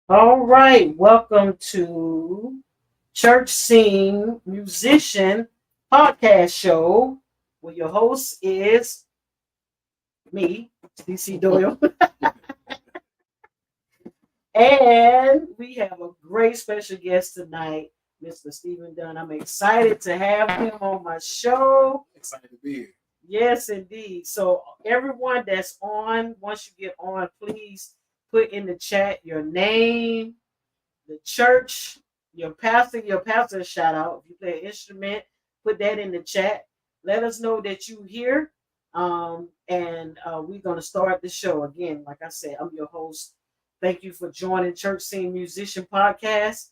All right, welcome to Church Scene Musician Podcast Show, where your host is me, CC Doyle, and we have a great special guest tonight, Mr. Stephen Dunn. I'm excited to have him on my show. Excited to be here. Yes, indeed. So everyone that's on, once you get on, please put in the chat your name, the church, your pastor shout out. If you play an instrument, put that in the chat. Let us know that you here. And we're going to start the show again. Like I said, I'm your host. Thank you for joining Church Scene Musician Podcast.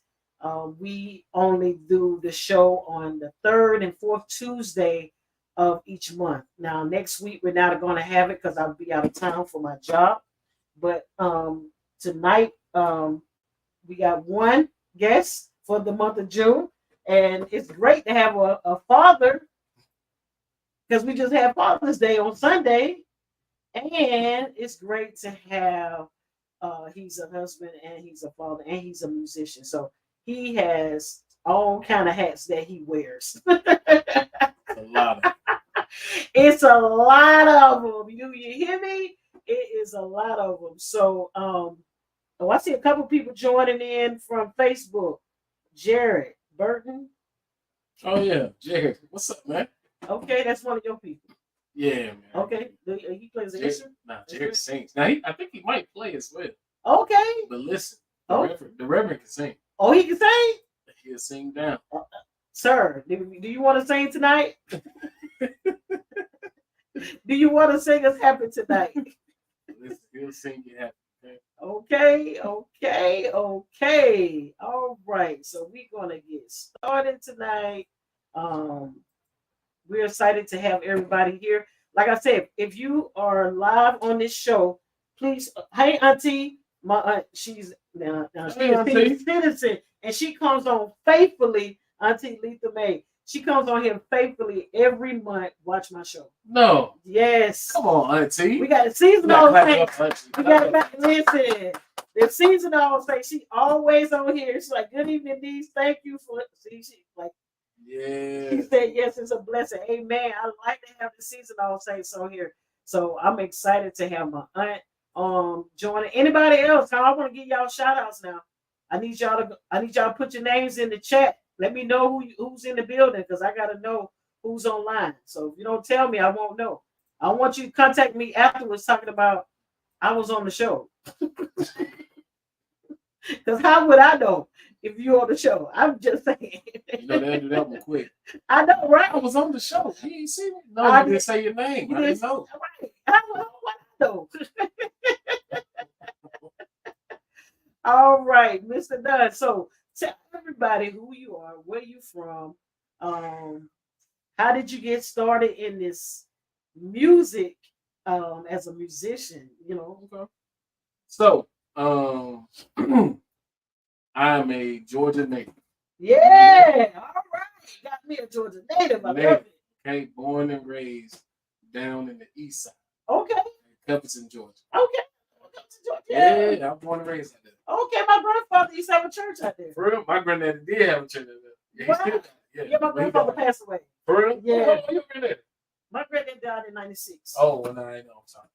We only do the show on the third and fourth Tuesday of each month. Now, next week, we're not going to have it because I'll be out of town for my job. But tonight, we got one guest for the month of June, and it's great to have a father because we just had Father's Day on Sunday, and it's great to have. He's a husband, and he's a father, and he's a musician. So he has all kind of hats that he wears. A lot of. It's a lot of them. You hear me? It is a lot of them. So oh, I see a couple people joining in from Facebook. Jared Burton. Oh yeah, Jared. What's up, man? Okay, that's one of your people. Yeah, man. Okay, he plays the instrument. Nah, Jared sings. Now I think he might play as well. Okay. But listen, Oh. the Reverend can sing. Oh, he can sing. He'll sing down. Sir, do you want to sing tonight? Do you want to sing us happy tonight? Listen, he'll sing you happy. Okay. All right. So we're gonna get started tonight. We're excited to have everybody here. Like I said, if you are live on this show, please. Hey, Auntie, my aunt, she's now she's a senior citizen, and she comes on faithfully. Auntie Letha May. She comes on here faithfully every month. Watch my show. No. Yes. Come on, Auntie. We got a seasonal thing. We got it back. Listen, the seasonal thing. She always on here. She's like, "Good evening, Dee. Thank you for." See, she like. Yeah. She said, "Yes, it's a blessing." Amen. I like to have the seasonal saints on here, so I'm excited to have my aunt joining. Anybody else? I want to give y'all shout outs now. I need y'all to put your names in the chat. Let me know who's in the building because I gotta know who's online. So if you don't tell me, I won't know. I want you to contact me afterwards talking about I was on the show. Because how would I know if you're on the show? I'm just saying. You know they'll do that one quick. I know, right? I was on the show. You ain't see me? No, you didn't say your name. I didn't know. Right. How would I know? All right, Mr. Dunn. So tell everybody who you are, where you from, how did you get started in this music as a musician? You know. Okay. So, I'm a Georgia native. Yeah. All right. Got me a Georgia native. I love it. Okay, born and raised down in the east side. Okay. Covington, Georgia. Okay. Yeah, I'm born and raised out there. Okay, my grandfather used to have a church out there. For real, my granddaddy did have a church out there. Yeah, my grandfather passed away. For real? Yeah. Oh, your granddaddy. My granddad died in 96. Oh, well, no, I know. I'm sorry.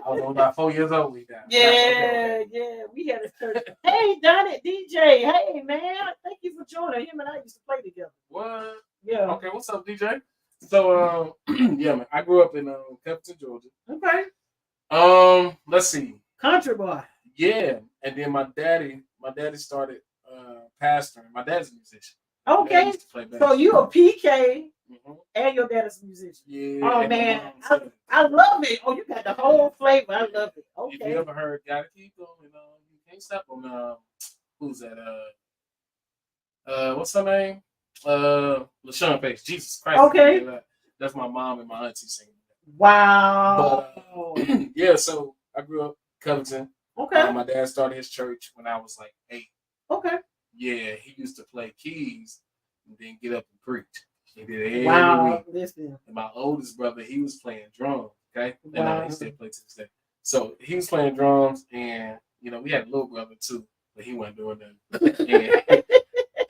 I was only about 4 years old when he died. Yeah, yeah. We had a church. Hey, Donnie, DJ. Hey, man. Thank you for joining. Him and I used to play together. What? Yeah. Okay, what's up, DJ? So, yeah, man, I grew up in Covington, Georgia. Okay. Let's see. Country boy. Yeah, and then my daddy started pastoring. My dad's a musician. Okay. So you a PK and your dad is a musician. Yeah. Oh man, I love it. Oh, you got the whole flavor. I love it. Okay. If you ever heard "Gotta Keep Going," you can't stop on who's that? What's her name? LaShawn Pace. Jesus Christ. Okay. That's my mom and my auntie singing. Wow. But, yeah, so I grew up in Covington. Okay. My dad started his church when I was like 8. Okay. Yeah, he used to play keys and then get up and preach. He did it every week. Listen. And my oldest brother, he was playing drums. Okay. And he still plays to this day. So he was playing drums, and we had a little brother too, but he wasn't doing nothing.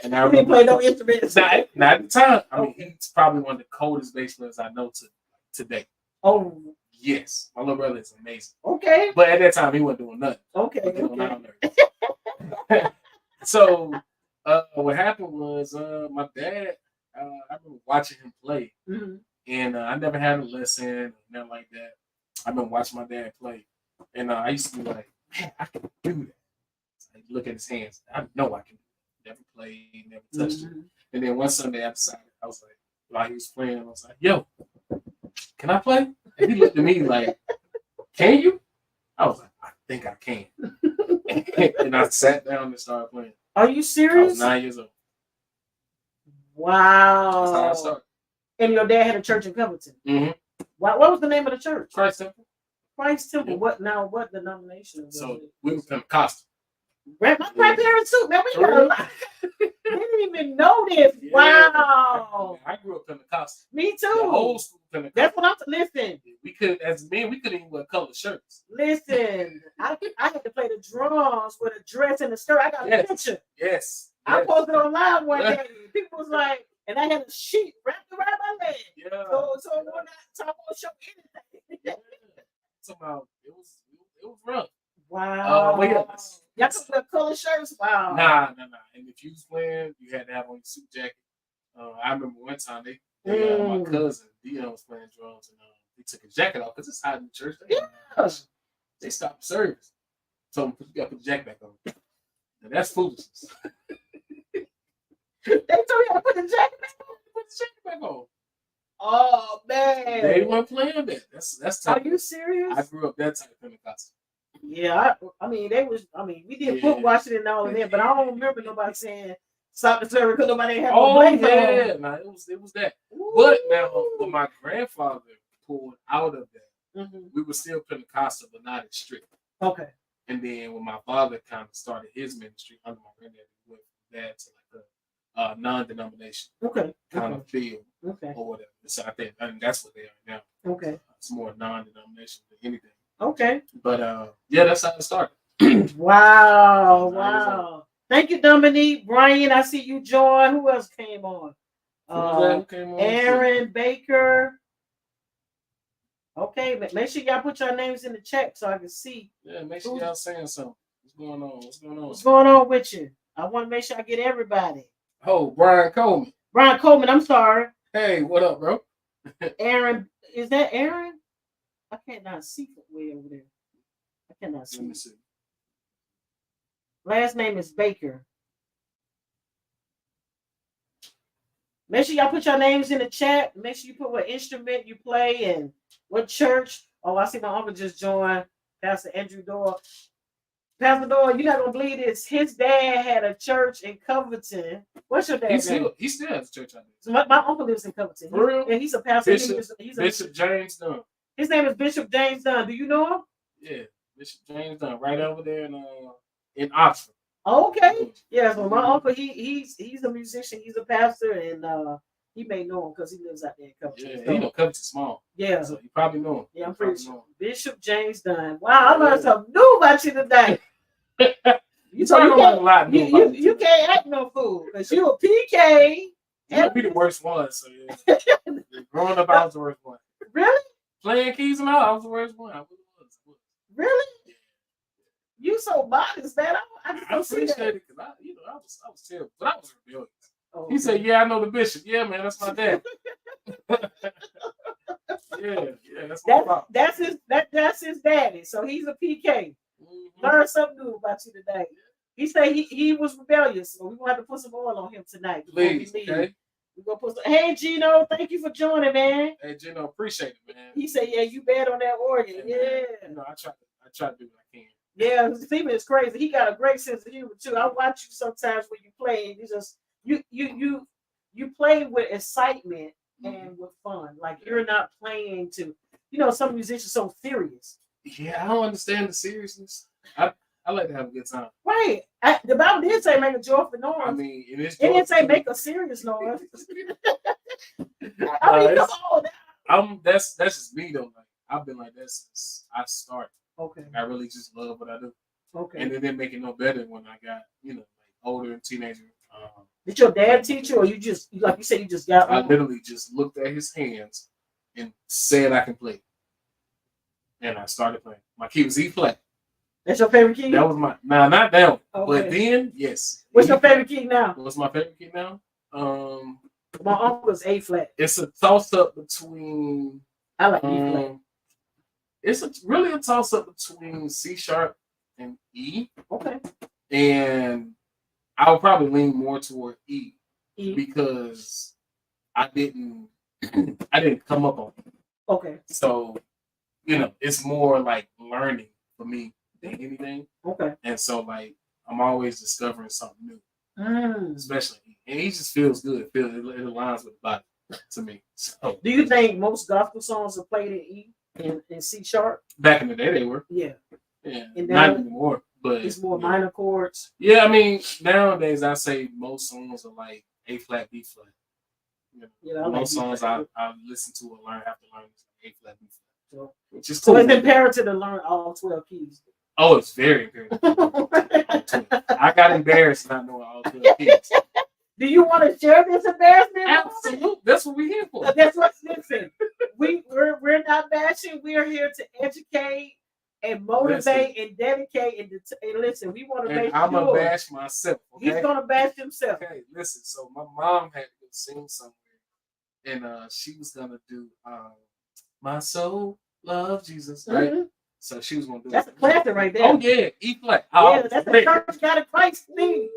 And I didn't play no instruments. Not at the time. I mean, he's probably one of the coldest bass players I know today. Oh. Yes, my little brother is amazing. Okay. But at that time, he wasn't doing nothing. Okay. So, what happened was my dad, I remember watching him play. Mm-hmm. And I never had a lesson, nothing like that. I've been watching my dad play. And I used to be like, man, I can do that. So I look at his hands. I know I can do it. Never played, never touched it. And then one Sunday I decided, I was like, while he was playing, I was like, yo, can I play? And he looked at me like, can you? I was like, I think I can. And I sat down and started playing. Are you serious? I was 9 years old. Wow. That's how I started. And your dad had a church in Covington. Mm-hmm. What was the name of the church? Christ Temple. Christ Temple. Yeah. What denomination was so it? We were Pentecostal. My grandparents too. Man, we got a lot. They didn't even know this. Yeah. Wow. I grew up Pentecostal. Me too. The old school Pentecostal. That's what I'm listen. We couldn't even wear colored shirts. Listen, I had to play the drums with a dress and a skirt. I got a picture. Yes. I posted online one day. People was like, and I had a sheet wrapped around my leg. Yeah. So when I won't show anything. Yeah. Somehow it was rough. Wow. But yeah. Y'all took the color shirts? Wow. Nah. And if you was playing, you had to have on your suit jacket. I remember one time my cousin Dion was playing drums, and he took his jacket off because it's hot in the church. They stopped the service. Told him, you got to put the jacket back on. And that's foolishness. They told you to put the jacket back on. Put the jacket back on. Oh man. They weren't playing that. That's tough. Are you serious? I grew up that type of Pentecostal. Yeah, we did foot washing and all of that, but I don't remember nobody saying stop the service because nobody had no blame. Yeah, nah, it was that. Ooh. But now when my grandfather pulled out of that, we were still Pentecostal, but not as strict. Okay. And then when my father kind of started his ministry under my granddad, we went from that to like a non-denomination kind of feel or whatever. So I think that's what they are now. Okay. It's more non-denomination than anything. Okay. But yeah, that's how it started. Wow. Thank you, Dominique. Brian, I see you join. Who else came on? Aaron Baker. Okay, make sure y'all put your names in the chat so I can see. Yeah, make sure y'all saying something. What's going on? What's going on with you? I want to make sure I get everybody. Oh, Brian Coleman. Brian Coleman, I'm sorry. Hey, what up, bro? Aaron, is that Aaron? I cannot see way over there. I cannot see. Let me see. Last name is Baker. Make sure y'all put your names in the chat. Make sure you put what instrument you play and what church. Oh, I see my uncle just joined. Pastor Andrew Doyle. Pastor Doyle, you're not gonna believe this. His dad had a church in Covington. What's your dad's name? He still has a church out there. So my uncle lives in Covington. For real? And he's a pastor. Bishop James Dunn. His name is Bishop James Dunn. Do you know him? Yeah, Bishop James Dunn, right over there in Oxford. Okay. Yeah, so my uncle, he's a musician, he's a pastor, and he may know him because he lives out there in Covington. Yeah, Covington's small. Yeah. So you probably know him. Yeah, I'm pretty sure. Bishop James Dunn. Wow, I learned something new about you today. You can't act no fool because you a PK. You might be the worst one, so yeah. Growing up, I was the worst one. Really? Playing keys and all, I was the worst one. I was. Really? Yeah. You so modest, man. I just I don't see appreciate that. it because I was terrible, but I was rebellious. Oh, He said, "Yeah, I know the bishop. Yeah, man, that's my dad." yeah, that's my pop. That's his daddy. So he's a PK. Mm-hmm. Learn something new about you today. He said he was rebellious, so we're gonna have to put some oil on him tonight. Please, okay. We're gonna put some. Hey Gino, thank you for joining, man. Hey Gino, appreciate it, man. He said, "Yeah, you bad on that organ." Yeah. You know, I try to do what I can. Yeah, Stephen is crazy. He got a great sense of humor too. I watch you sometimes when you play, and you play with excitement and with fun. Like you're not playing to, some musicians so serious. Yeah, I don't understand the seriousness. I like to have a good time. Right. The Bible did say make a joyful noise. I mean, it didn't say make a serious noise. I mean, come on. That's just me though. Like I've been like that since I started. Okay. I really just love what I do. Okay. And it didn't make it no better when I got, like older and teenager. Did your dad teach you, or you just, like you said, you just got? I literally just looked at his hands and said I can play. And I started playing. My key was E flat. That's your favorite key? That was not that one. Okay. But then, yes. What's your favorite key now? What's my favorite key now? My uncle's A flat. It's a toss up between. I like E flat. It's really a toss up between C sharp and E. Okay. And I would probably lean more toward E. Because I didn't come up on it. Okay. So, it's more like learning for me than anything. Okay. And so, like, I'm always discovering something new. Especially E. And he just feels good. It aligns with the body to me. So, do you think most gospel songs are played in E and C sharp? Back in the day, they were. Yeah. Yeah. And not anymore. But it's more minor chords. Yeah, I mean, nowadays I say most songs are like A flat, B flat. Most songs I listen to or have to learn is A flat, B flat. Which is cool. So it's imperative to learn all 12 keys. Oh, it's very imperative. I got embarrassed not knowing all 12 keys. Do you want to share this embarrassment? Absolutely. That's what we're here for. That's what. Listen, we're not bashing. We are here to educate and motivate and dedicate and listen. We want to make sure. I'm gonna bash myself. Okay? He's gonna bash himself. Okay, listen. So my mom had to go sing somewhere, and she was gonna do "My Soul Loves Jesus," right? Mm-hmm. So she was gonna do. That's a classic right there. Oh yeah, E flat. Yeah, that's the church got a Christ thing.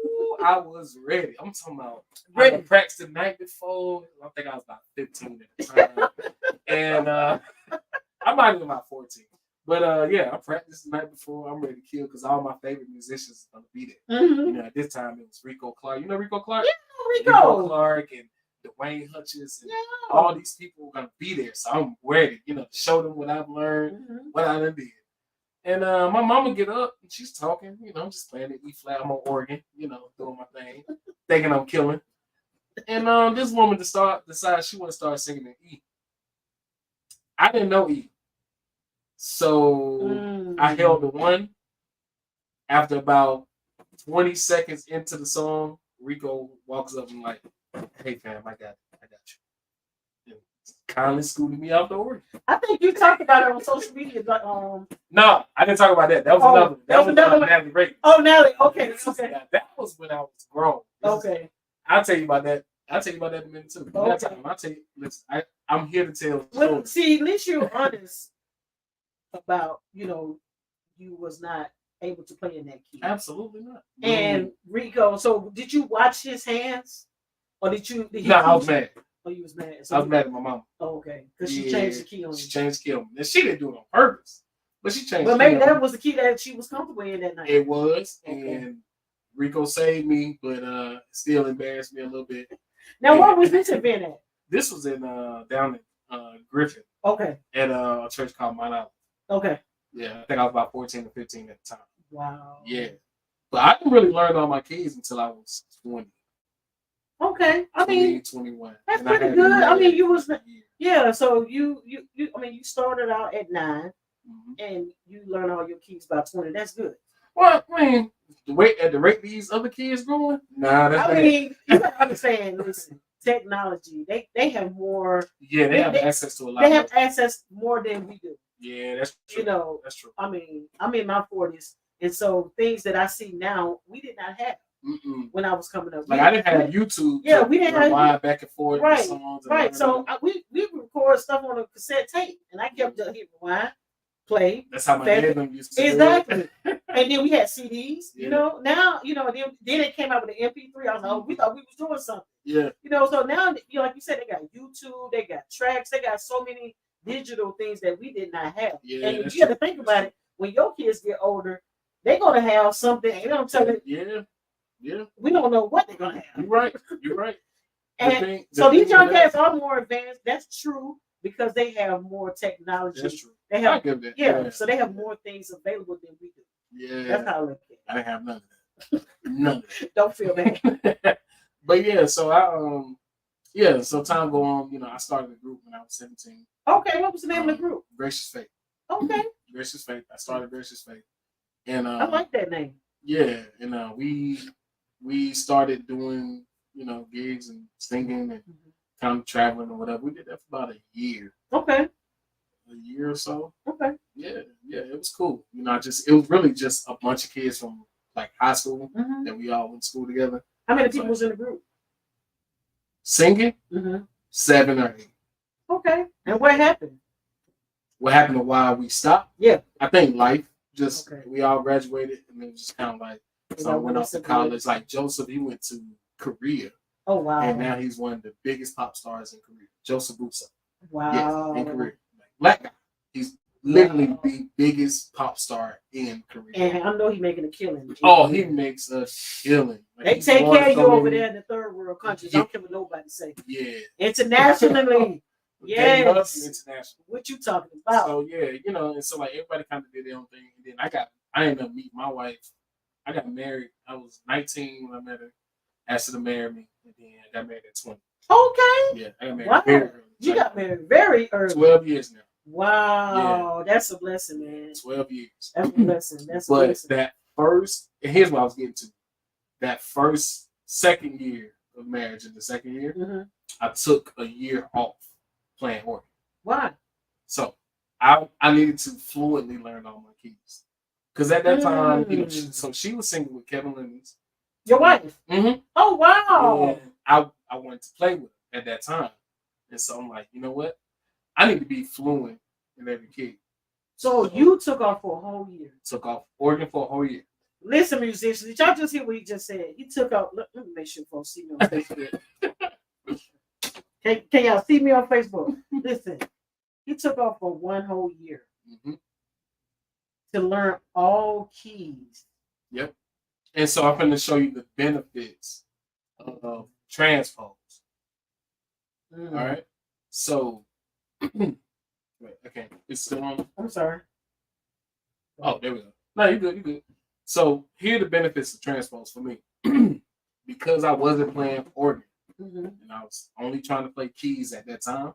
I was ready. I'm talking about ready. I practiced the night before. I think I was about 15 at the time, and I might have been about 14. But yeah, I practiced the night before. I'm ready to kill because all my favorite musicians are gonna be there. Mm-hmm. At this time it was Rico Clark. You know Rico Clark? Yeah, Rico Clark and Dwayne Hutchins and all these people are gonna be there. So I'm ready, to show them what I've learned, what I done did. And my mama get up and she's talking. I'm just playing the E flat. I'm on organ, doing my thing, thinking I'm killing. And this woman decides she want to start singing in E. I didn't know E. So I held the one. After about 20 seconds into the song, Rico walks up and like, "Hey fam, I got you." And kindly scooted me out the organ. I think you talked about it on social media. No, I didn't talk about that. That was another. That was Natalie Ray. Oh, Natalie. Okay. That was when I was grown. Okay. I'll tell you about that. I'll tell you about that in a minute too. Okay. That time, I'll tell you. Listen, I'm here to tell. Well, see, at least you're honest about, you was not able to play in that key. Absolutely not. And Rico, so did you watch his hands? Or did you? No, I was mad. Oh, you was mad. So I was mad at my mom. Oh, okay. Because she changed the key on you. She changed the key on me. And she didn't do it on purpose. But she changed the key. Well, maybe that was the key that she was comfortable in that night. It was. Okay. And Rico saved me, but still embarrassed me a little bit. Now, where was this event at? This was in down in Griffin. Okay. At a church called Mount Olive. Okay. Yeah, I think I was about 14 or 15 at the time. Wow. Yeah. But I didn't really learn all my keys until I was 20. Okay. I mean, 21. That's pretty good. I mean, you was so you started out at 9 and you learned all your keys by 20. That's good. Well, I mean, at the rate these other kids growing, nah, that's bad. I mean, you gotta understand, listen, technology. They have more. Yeah, they have access to a lot. They have access more than we do. Yeah, that's true. You know, that's true. I mean, I'm in my 40s, and so things that I see now we did not have when I was coming up. Like I didn't have YouTube. Yeah, we didn't have back and forth. Right, songs right. So we record stuff on a cassette tape, and I kept just hitting rewind, play. That's how my dad used to exactly. And then we had CDs. You know, now then it came out with an MP3. I was like, oh, we thought we was doing something. Yeah. You know, so now like you said, they got YouTube, they got tracks, they got so many digital things that we did not have. Yeah, and you have to think about it. When your kids get older, they're gonna have something. You know what I'm saying? Yeah. Yeah. We don't know what they're gonna have. You're right. You're right. And so these young cats are more advanced. That's true because they have more technology. That's true. They have, yeah. So they have more things available than we do. Yeah. That's how I look at it. I didn't have none of that. None of that. Don't feel bad. But yeah, so so time go on. You know, I started a group when I was 17. Okay, what was the name of the group? Gracious Faith. Okay. Gracious Faith. I started Gracious Faith, and I like that name. Yeah, and we started doing gigs and singing and kind of traveling or whatever. We did that for about a year. Okay. A year or so. Okay. Yeah, it was cool. You know, it was really just a bunch of kids from like high school that we all went to school together. How many people was in the group? Singing? 7 or 8. Okay. And what happened? What happened to why we stopped? Yeah. I think life. Just we all graduated and it was just kind of like I went off to college. Like Joseph, he went to Korea. Oh wow! And now he's one of the biggest pop stars in Korea. Joseph Busa. Wow. Yes, in Korea. Like, black guy. He's literally the biggest pop star in Korea. And I know he's making a killing. Oh, he makes a killing. Like, they take care of you over there in the third world countries. Don't care what nobody say. Yeah. Internationally. Yes. International. What you talking about? So and so like everybody kind of did their own thing. And then I ended up meeting my wife. I got married. I was 19 when I met her. Asked her to marry me, and then I got married at 20. Okay. Yeah, I got married very early. You got married very early. 12 years now. Wow, that's a blessing, man. 12 years. That's a blessing. That's a blessing. But that first, and here's what I was getting to. That second year of marriage, in the second year, I took a year off playing organ. Why? So I needed to fluently learn all my keys. Because at that time, so she was singing with Kevin Lemons. Your wife? Mm-hmm. Oh, wow. And I wanted to play with her at that time. And so I'm like, you know what? I need to be fluent in every key. So you took off for a whole year? Took off organ for a whole year. Listen, musicians, did y'all just hear what he just said? He took off. Let me make sure folks see me on Facebook. Can y'all see me on Facebook? Listen, he took off for one whole year to learn all keys. Yep. And so I'm going to show you the benefits of transpose. All right. So, wait, okay. It's still on. I'm sorry. Oh, there we go. No, you're good. You're good. So here are the benefits of transpose for me. Because I wasn't playing organ and I was only trying to play keys at that time,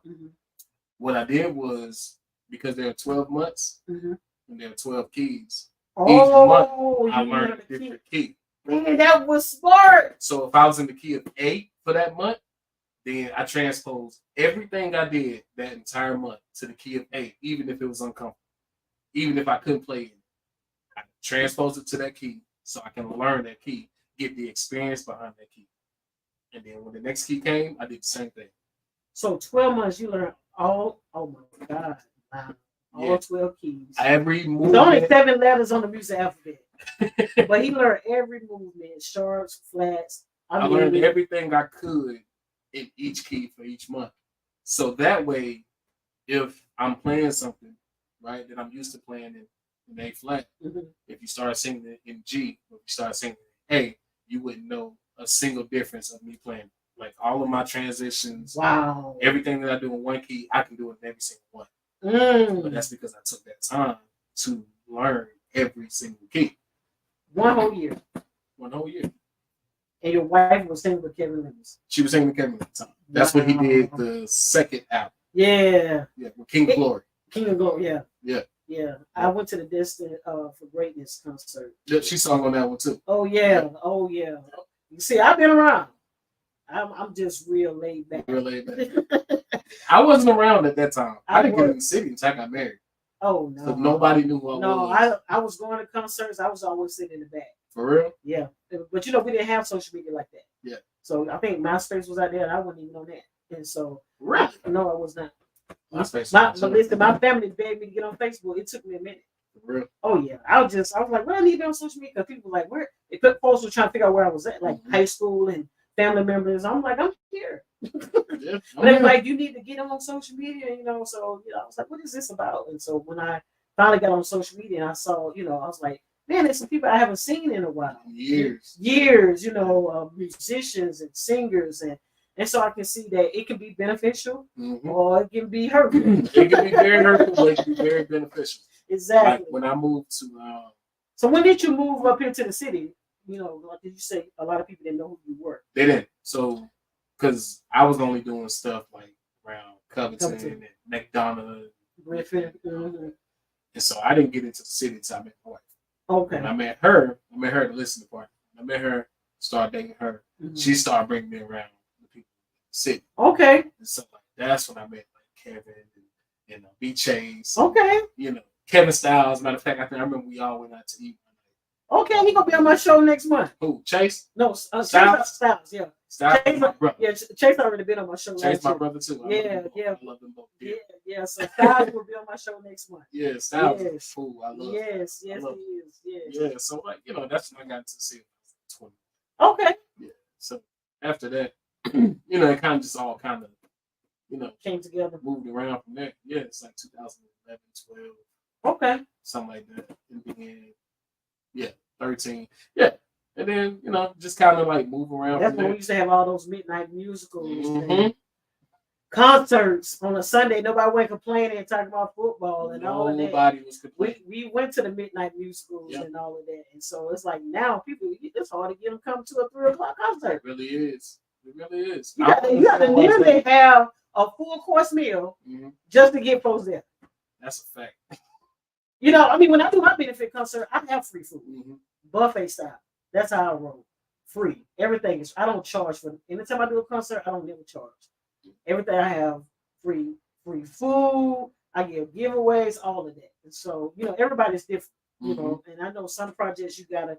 what I did was, because there are 12 months and there are 12 keys, each month I learned a different key. Man, that was smart. So if I was in the key of A for that month, then I transposed everything I did that entire month to the key of A, even if it was uncomfortable. Even if I couldn't play it, I transposed it to that key so I can learn that key, get the experience behind that key. And then when the next key came, I did the same thing. So 12 months, you learned all, oh my God, wow. All 12 keys. Every movement. There's only 7 letters on the music alphabet. But he learned every movement, sharps, flats. I learned everything I could in each key for each month. So that way, if I'm playing something, right, that I'm used to playing in A flat, if you start singing it in G, or if you start singing it in A, you wouldn't know a single difference of me playing. Like all of my transitions, everything that I do in one key, I can do it in every single one. But that's because I took that time to learn every single key. One whole year. And your wife was singing with Kevin Lemons. She was singing with Kevin at the time. That's what he did the second album. Yeah. Yeah, with King of Glory. King of Glory, yeah. Yeah. Yeah. I went to the Destined for Greatness concert. Yeah, she sung on that one too. Oh yeah. Oh yeah. You see, I've been around. I'm just real laid back. Real laid back. I wasn't around at that time. I didn't get in the city until I got married. Oh no! So nobody knew who I was. I was going to concerts. I was always sitting in the back. For real? Yeah, but you know we didn't have social media like that. Yeah. So I think MySpace was out there, and I wasn't even on that. And so really, no, I was not. MySpace. But listen, my family begged me to get on Facebook. It took me a minute. For real? Oh yeah, I was like, well, I need to be on social media because people were like, where? Folks were trying to figure out where I was at, like high school and family members. I'm like, I'm here. Yeah, but they're like, you need to get on social media, you know. So I was like, what is this about? And so when I finally got on social media and I saw, I was like, man, there's some people I haven't seen in a while. Years, musicians and singers and so I can see that it can be beneficial or it can be hurtful. It can be very hurtful, but it can be very beneficial. Exactly. Like when I moved to. So when did you move up here to the city? Like did you say a lot of people didn't know who you were? They didn't. So, because I was only doing stuff like around Covington and McDonough. Griffin. And so I didn't get into the city until I met my wife. Okay. When I met her to listen to party. When I met her, started dating her. Mm-hmm. She started bringing me around the people in the city. Okay. And so like that's when I met like Kevin and B Chase. Okay. Kevin Styles. Matter of fact, I remember we all went out to eat. Okay, he gonna be on my show next month. Who? Chase? No, Styles. Yeah. Styles, Chase, my brother. Yeah, Chase already been on my show. Chase, my brother too. Yeah. I love them both. Yeah. So Styles will be on my show next month. Yeah, Styles is cool. I love. Yes, he is. Yeah. So like that's when I got into the city. 20. Okay. Yeah. So after that, it kind of just all kind of came together, moved around from there. Yeah, it's like 2011, 12. Okay. Something like that. And then 13. Yeah. And then, just kind of like move around. That's when we used to have all those midnight musicals and concerts on a Sunday. Nobody went complaining and talking about football and all of that. Nobody was complaining. We went to the midnight musicals and all of that. And so it's like now people, it's hard to get them come to a 3 o'clock concert. It really is. It really is. You got to nearly have a full course meal just to get folks there. That's a fact. When I do my benefit concert, I have free food, buffet style. That's how I roll. Free. Everything is. I don't charge for. Anytime I do a concert, I don't never charge. Everything I have free food. I give giveaways, all of that. And so everybody's different. And I know some projects you gotta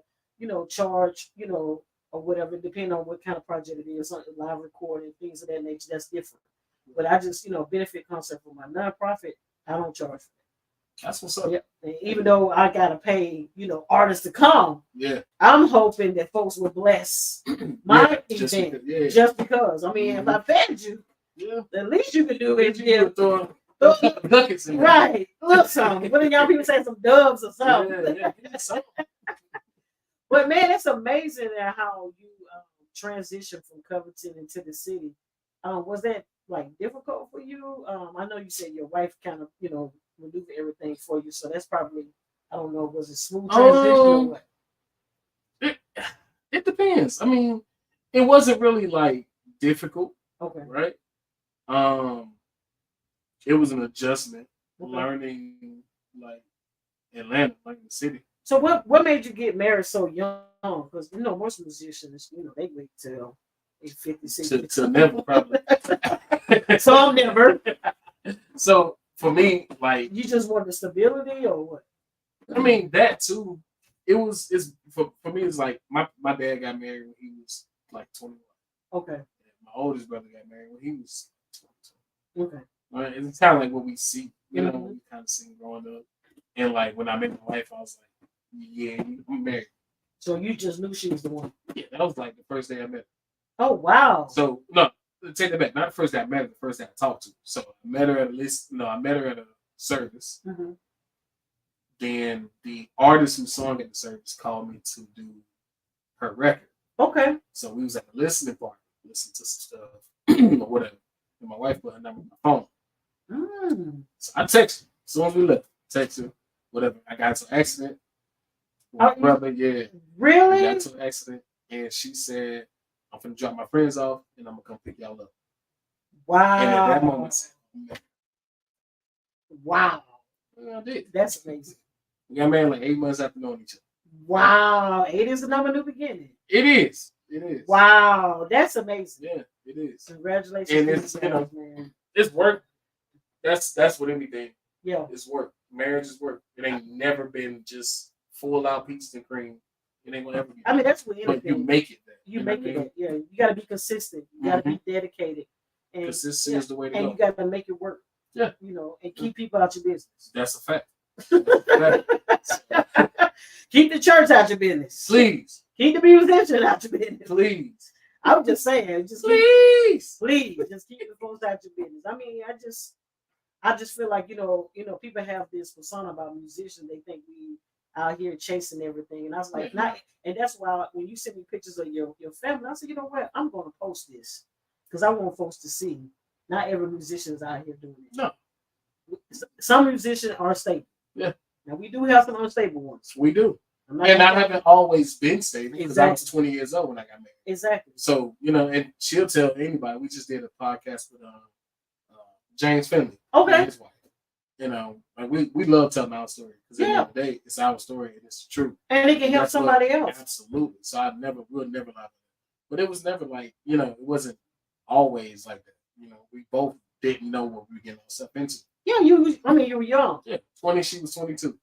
charge or whatever, depending on what kind of project it is, live recording, things of that nature. That's different. But I just benefit concert for my nonprofit. I don't charge for that. That's what's up. Yeah. And even though I gotta pay, artists to come, I'm hoping that folks will bless my event just because. I mean, if I fed you, the least you can do is throw buckets in there. Right. Look something. What do y'all people say? Some doves or something. But man, it's amazing how you transitioned from Covington into the city. Was that like difficult for you? I know you said your wife kind of, maneuver everything for you, so that's probably, I don't know, was it smooth transition or what? It depends. I mean, it wasn't really like difficult. Okay. Right. It was an adjustment, learning like Atlanta, like the city. So what made you get married so young? Because most musicians, they wait till 50, 60. To never probably. So I'm never. So for me, like you just want the stability or what? I mean that too. For me it's like my dad got married when he was like 21. Okay. And my oldest brother got married when he was 22. Okay. Right? It's kind of like what we see, we kind of see growing up. And like when I met my wife, I was like, yeah, I'm married. So you just knew she was the one? Yeah, that was like the first day I met her. Oh wow. So no, take that back. Not the first day I met her, the first day I talked to her. So I met her at a service. Mm-hmm. Then the artist who sung at the service called me to do her record. Okay. So we was at the listening party, listening to some stuff or whatever. And my wife put her number on my phone. So I text her as soon as we left. Text her, whatever. I got into an accident with my brother. Yeah. Really? I got into an accident, and she said, "I'm gonna drop my friends off, and I'm gonna come pick y'all up." Wow. And at that moment, wow. I did. That's amazing. We got married like 8 months after knowing each other. Wow. 8 is another new beginning. It is. It is. Wow, that's amazing. Yeah, it is. Congratulations, and to it's you you know guys, man. it's work. That's what anything. Yeah, It's work. Marriage is work. It ain't never been just full out peaches and cream. It ain't gonna ever be. I mean that's what But you anything. make it there. You know make what I it mean? that. Yeah, you got to be consistent. You got to be dedicated, and Consistency is the way to and go. you got to make it work. Yeah. You know, and keep people out your business. That's a fact. That's a fact. Keep the church out your business. Please. Keep the musician out your business. Please. I'm just saying, just Please. please, just keep the folks out your business. I mean, I just feel like people have this persona about musicians. They think we out here chasing everything, and I was like, not. And that's why when you send me pictures of your family, I said, you know what, I'm going to post this because I want folks to see. Not every musician is out here doing it. No. Some musicians are stable. Yeah. Now we do have some unstable ones. We do. And I haven't always been stable because I was 20 years old when I got married. Exactly. So, and she'll tell anybody. We just did a podcast with James Finley. Okay. And his wife. Like we love telling our story because at the end of the day, it's our story and it's true. And it can help somebody else. Absolutely. So we'll never lie. But it was never like, it wasn't always like that. We both didn't know what we were getting ourselves into. Yeah, you were young. Yeah, 20, she was 22.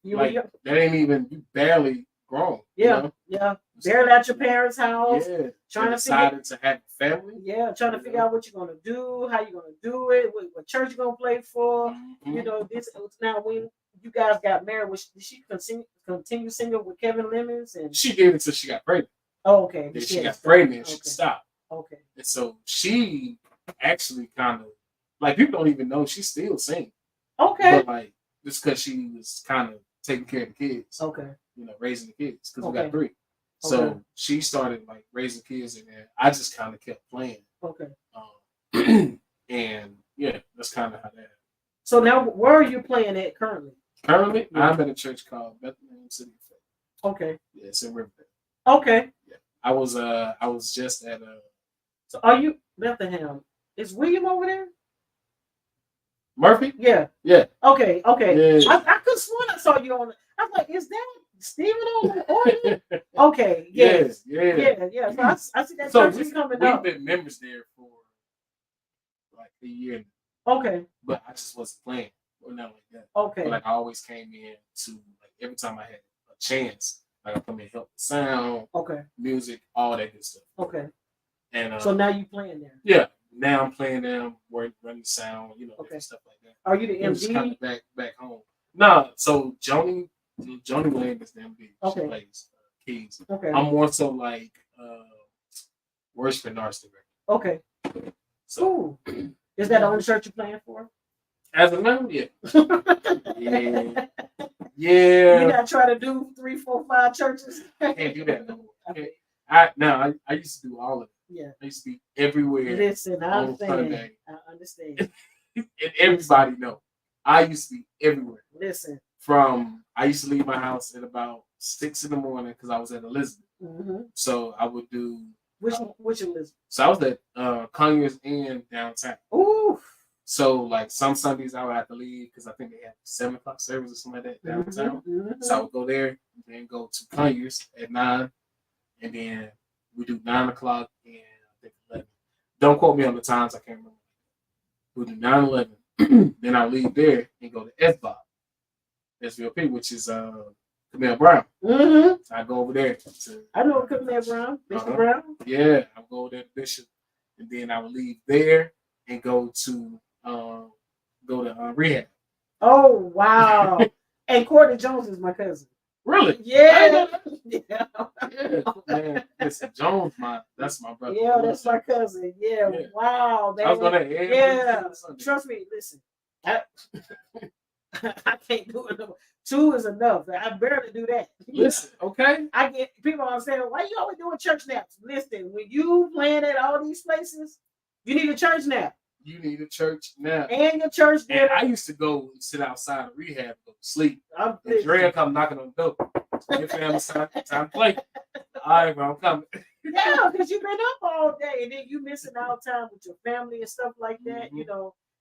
You were young. That ain't even, you barely grown. Yeah, yeah. Barely at your parents' house. Yeah. Trying decided to have a family. Yeah, trying to figure out what you're gonna do, how you're gonna do it, what church you're gonna play for. Mm-hmm. This now when you guys got married, did she continue singing with Kevin Lemons? And she did it until she got pregnant. Oh, okay. Then she got pregnant, she stopped. Okay. And so she actually kind of like people don't even know she still sings. Okay. But like just because she was kind of taking care of the kids. Okay. Raising the kids because we got 3. So she started like raising kids, and then I just kind of kept playing. Okay. And yeah, that's kind of how that. So now, where are you playing at currently? Currently, I'm at a church called Bethlehem City of Faith. Okay. Yeah, it's in Riverdale. Okay. Yeah, I was just at So are you Bethlehem? Is William over there? Murphy? Yeah. Yeah. Okay. Okay. Yeah. I could swear I saw you on. I was like, is that Steven on the organ? Okay. Yes. Yeah. So I see that church is coming up. We've been members there for like a year. Okay. But I just wasn't playing or nothing like that. Okay. But like I always came in to like every time I had a chance, like I come in help the sound, music, all that good stuff. Okay. And so now you playing there? Yeah. Now I'm playing them, running sound, different stuff like that. Are you the MD? Just kind of back home. Nah, so Joni Lane is the MD. Okay. She plays keys. Okay. I'm more so like worship and arts director. Okay. So is that the only church you're playing for? As a member, yeah. Yeah. You gotta try to do 3, 4, 5 churches. I can't do that no more. Okay. I used to do all of it. Yeah. I used to be everywhere. Listen, I understand. I understand. And everybody know. I used to be everywhere. Listen. I used to leave my house at about 6 in the morning because I was at Elizabeth. Mm-hmm. So I would do which Elizabeth? So I was at Conyers and downtown. Ooh. So like some Sundays I would have to leave because I think they had 7 o'clock service or something like that downtown. Mm-hmm. So I would go there and then go to Conyers at 9, and then we do 9 o'clock and I think 11. Don't quote me on the times, I can't remember. We do 9, 11. Then I'll leave there and go to SBOP, SVLP, which is Camille Brown. Mm-hmm. I go over there. I know Camille Brown. Bishop Brown? Yeah, I'll go over there to Bishop. And then I will leave there and go to rehab. Oh, wow. And Courtney Jones is my cousin. Really? Yeah. Yeah. Man, listen, Jones, that's my brother. Yeah, that's my cousin. Yeah. Wow, man. I was gonna Trust me, listen. I can't do it. 2 is enough. I barely do that. Listen, okay. I get people are saying, why you always doing church naps? Listen, when you playing at all these places, you need a church nap. You need a church nap. And your church nap. And I used to go and sit outside of rehab and go to sleep. And Dre come knocking on the door. Your family's time to play. All right, bro, I'm coming. Yeah, because you've been up all day and then you missing out time with your family and stuff like that,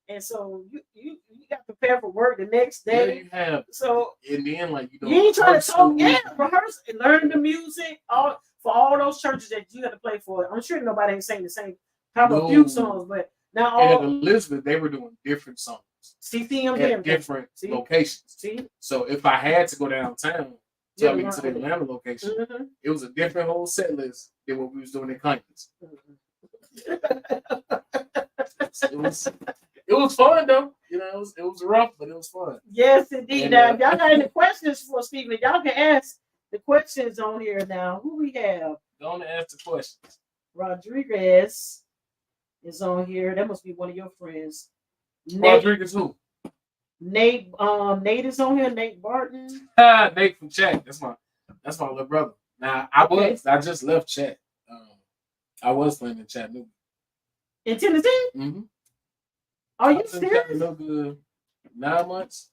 And so you got prepared for work the next Yeah, day. you have. So And then, like, you know, you ain't trying to talk, rehearsal. rehearse and learn the music. All for all those churches that you had to play for. I'm sure nobody ain't saying the same. Probably a few No. songs, but now And at all Elizabeth, they were doing different songs CCMs and at everything. different See? locations. See? So if I had to go downtown, Yeah, I mean, to the right. Atlanta location, Mm-hmm. it was a different whole set list than what we was doing in Conyers. It was fun though. You know, it was rough, but it was fun. Yes, indeed. And, Now, if y'all got any questions for Stephen, y'all can ask the questions on here now. Who we have? Don't ask the questions. Rodriguez is on here. That must be one of your friends. Rodriguez who? Nate is on here. Nate Barton. Nate from Chat. That's my little brother. Now I just left Chat. I was playing in Chattanooga. In Tennessee? Mm-hmm. Are you serious? 9 months.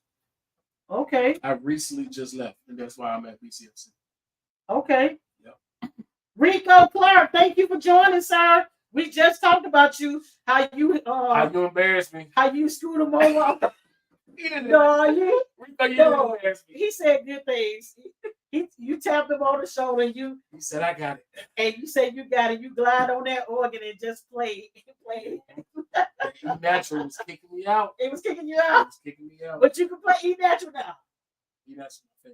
Okay. I recently just left, and that's why I'm at BCFC. Okay. Yep. Rico Clark, thank you for joining, sir. We just talked about you. How you embarrassed me. How you screwed him over. He said good things. You tapped him on the shoulder and he said I got it. And you said you got it. You glide on that organ and just play. E Natural was kicking me out. It was kicking you out. It was kicking me out. But you can play E Natural now. E Natural my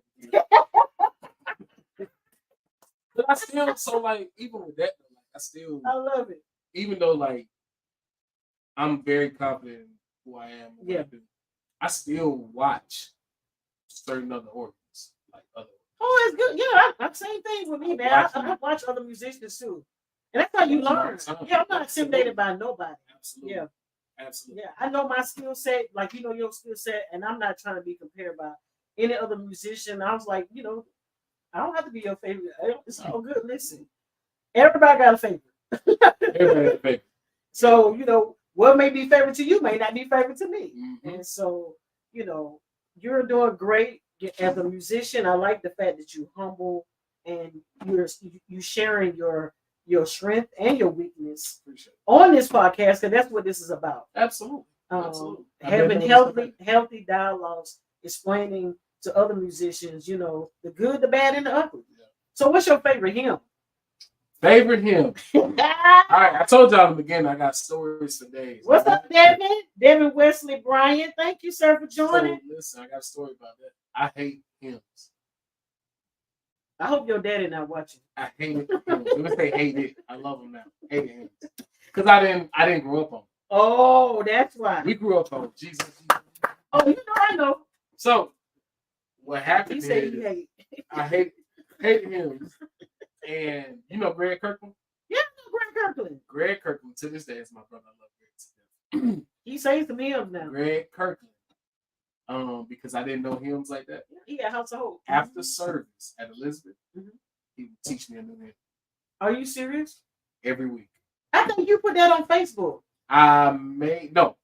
favorite. But I still even with that, I love it. Even though I'm very confident in who I am. Yeah. I still watch certain other organs, like other. Oh, it's good. Yeah, I'm same thing with me, man. I watch other musicians too, and that's how you learn. Yeah, I'm not intimidated by nobody. Absolutely. Yeah, absolutely. Yeah, I know my skill set, like you know your skill set, and I'm not trying to be compared by any other musician. I was like, I don't have to be your favorite. It's all good. Listen, everybody got a favorite. Everybody got a favorite. So what may be favorite to you may not be favorite to me, and so you're doing great as a musician. I like the fact that you're humble and you sharing your strength and your weakness on this podcast, because that's what this is about. Absolutely. Having healthy dialogues, explaining to other musicians, the good, the bad, and the ugly. Yeah. So, what's your favorite hymn? Favorite hymn. All right, I told y'all in the beginning I got stories for days. What's up, Devin? Devin Wesley Bryant. Thank you, sir, for joining. So, listen, I got a story about that. I hate hymns. I hope your daddy not watching. I hate it. Let me say hate it. I love them now. Hate hymns. Because I didn't grow up on them. Oh, that's why. We grew up on Jesus. Oh, I know. So what happened is you hate. I hate hymns. And you know Greg Kirkland? Yeah, I know Greg Kirkland. Greg Kirkland to this day is my brother. I love Greg. He sings some hymns now. Greg Kirkland. Because I didn't know hymns like that. He got House of Hope. After service at Elizabeth, he would teach me a new hymn. Are you serious? Every week. I think you put that on Facebook. No.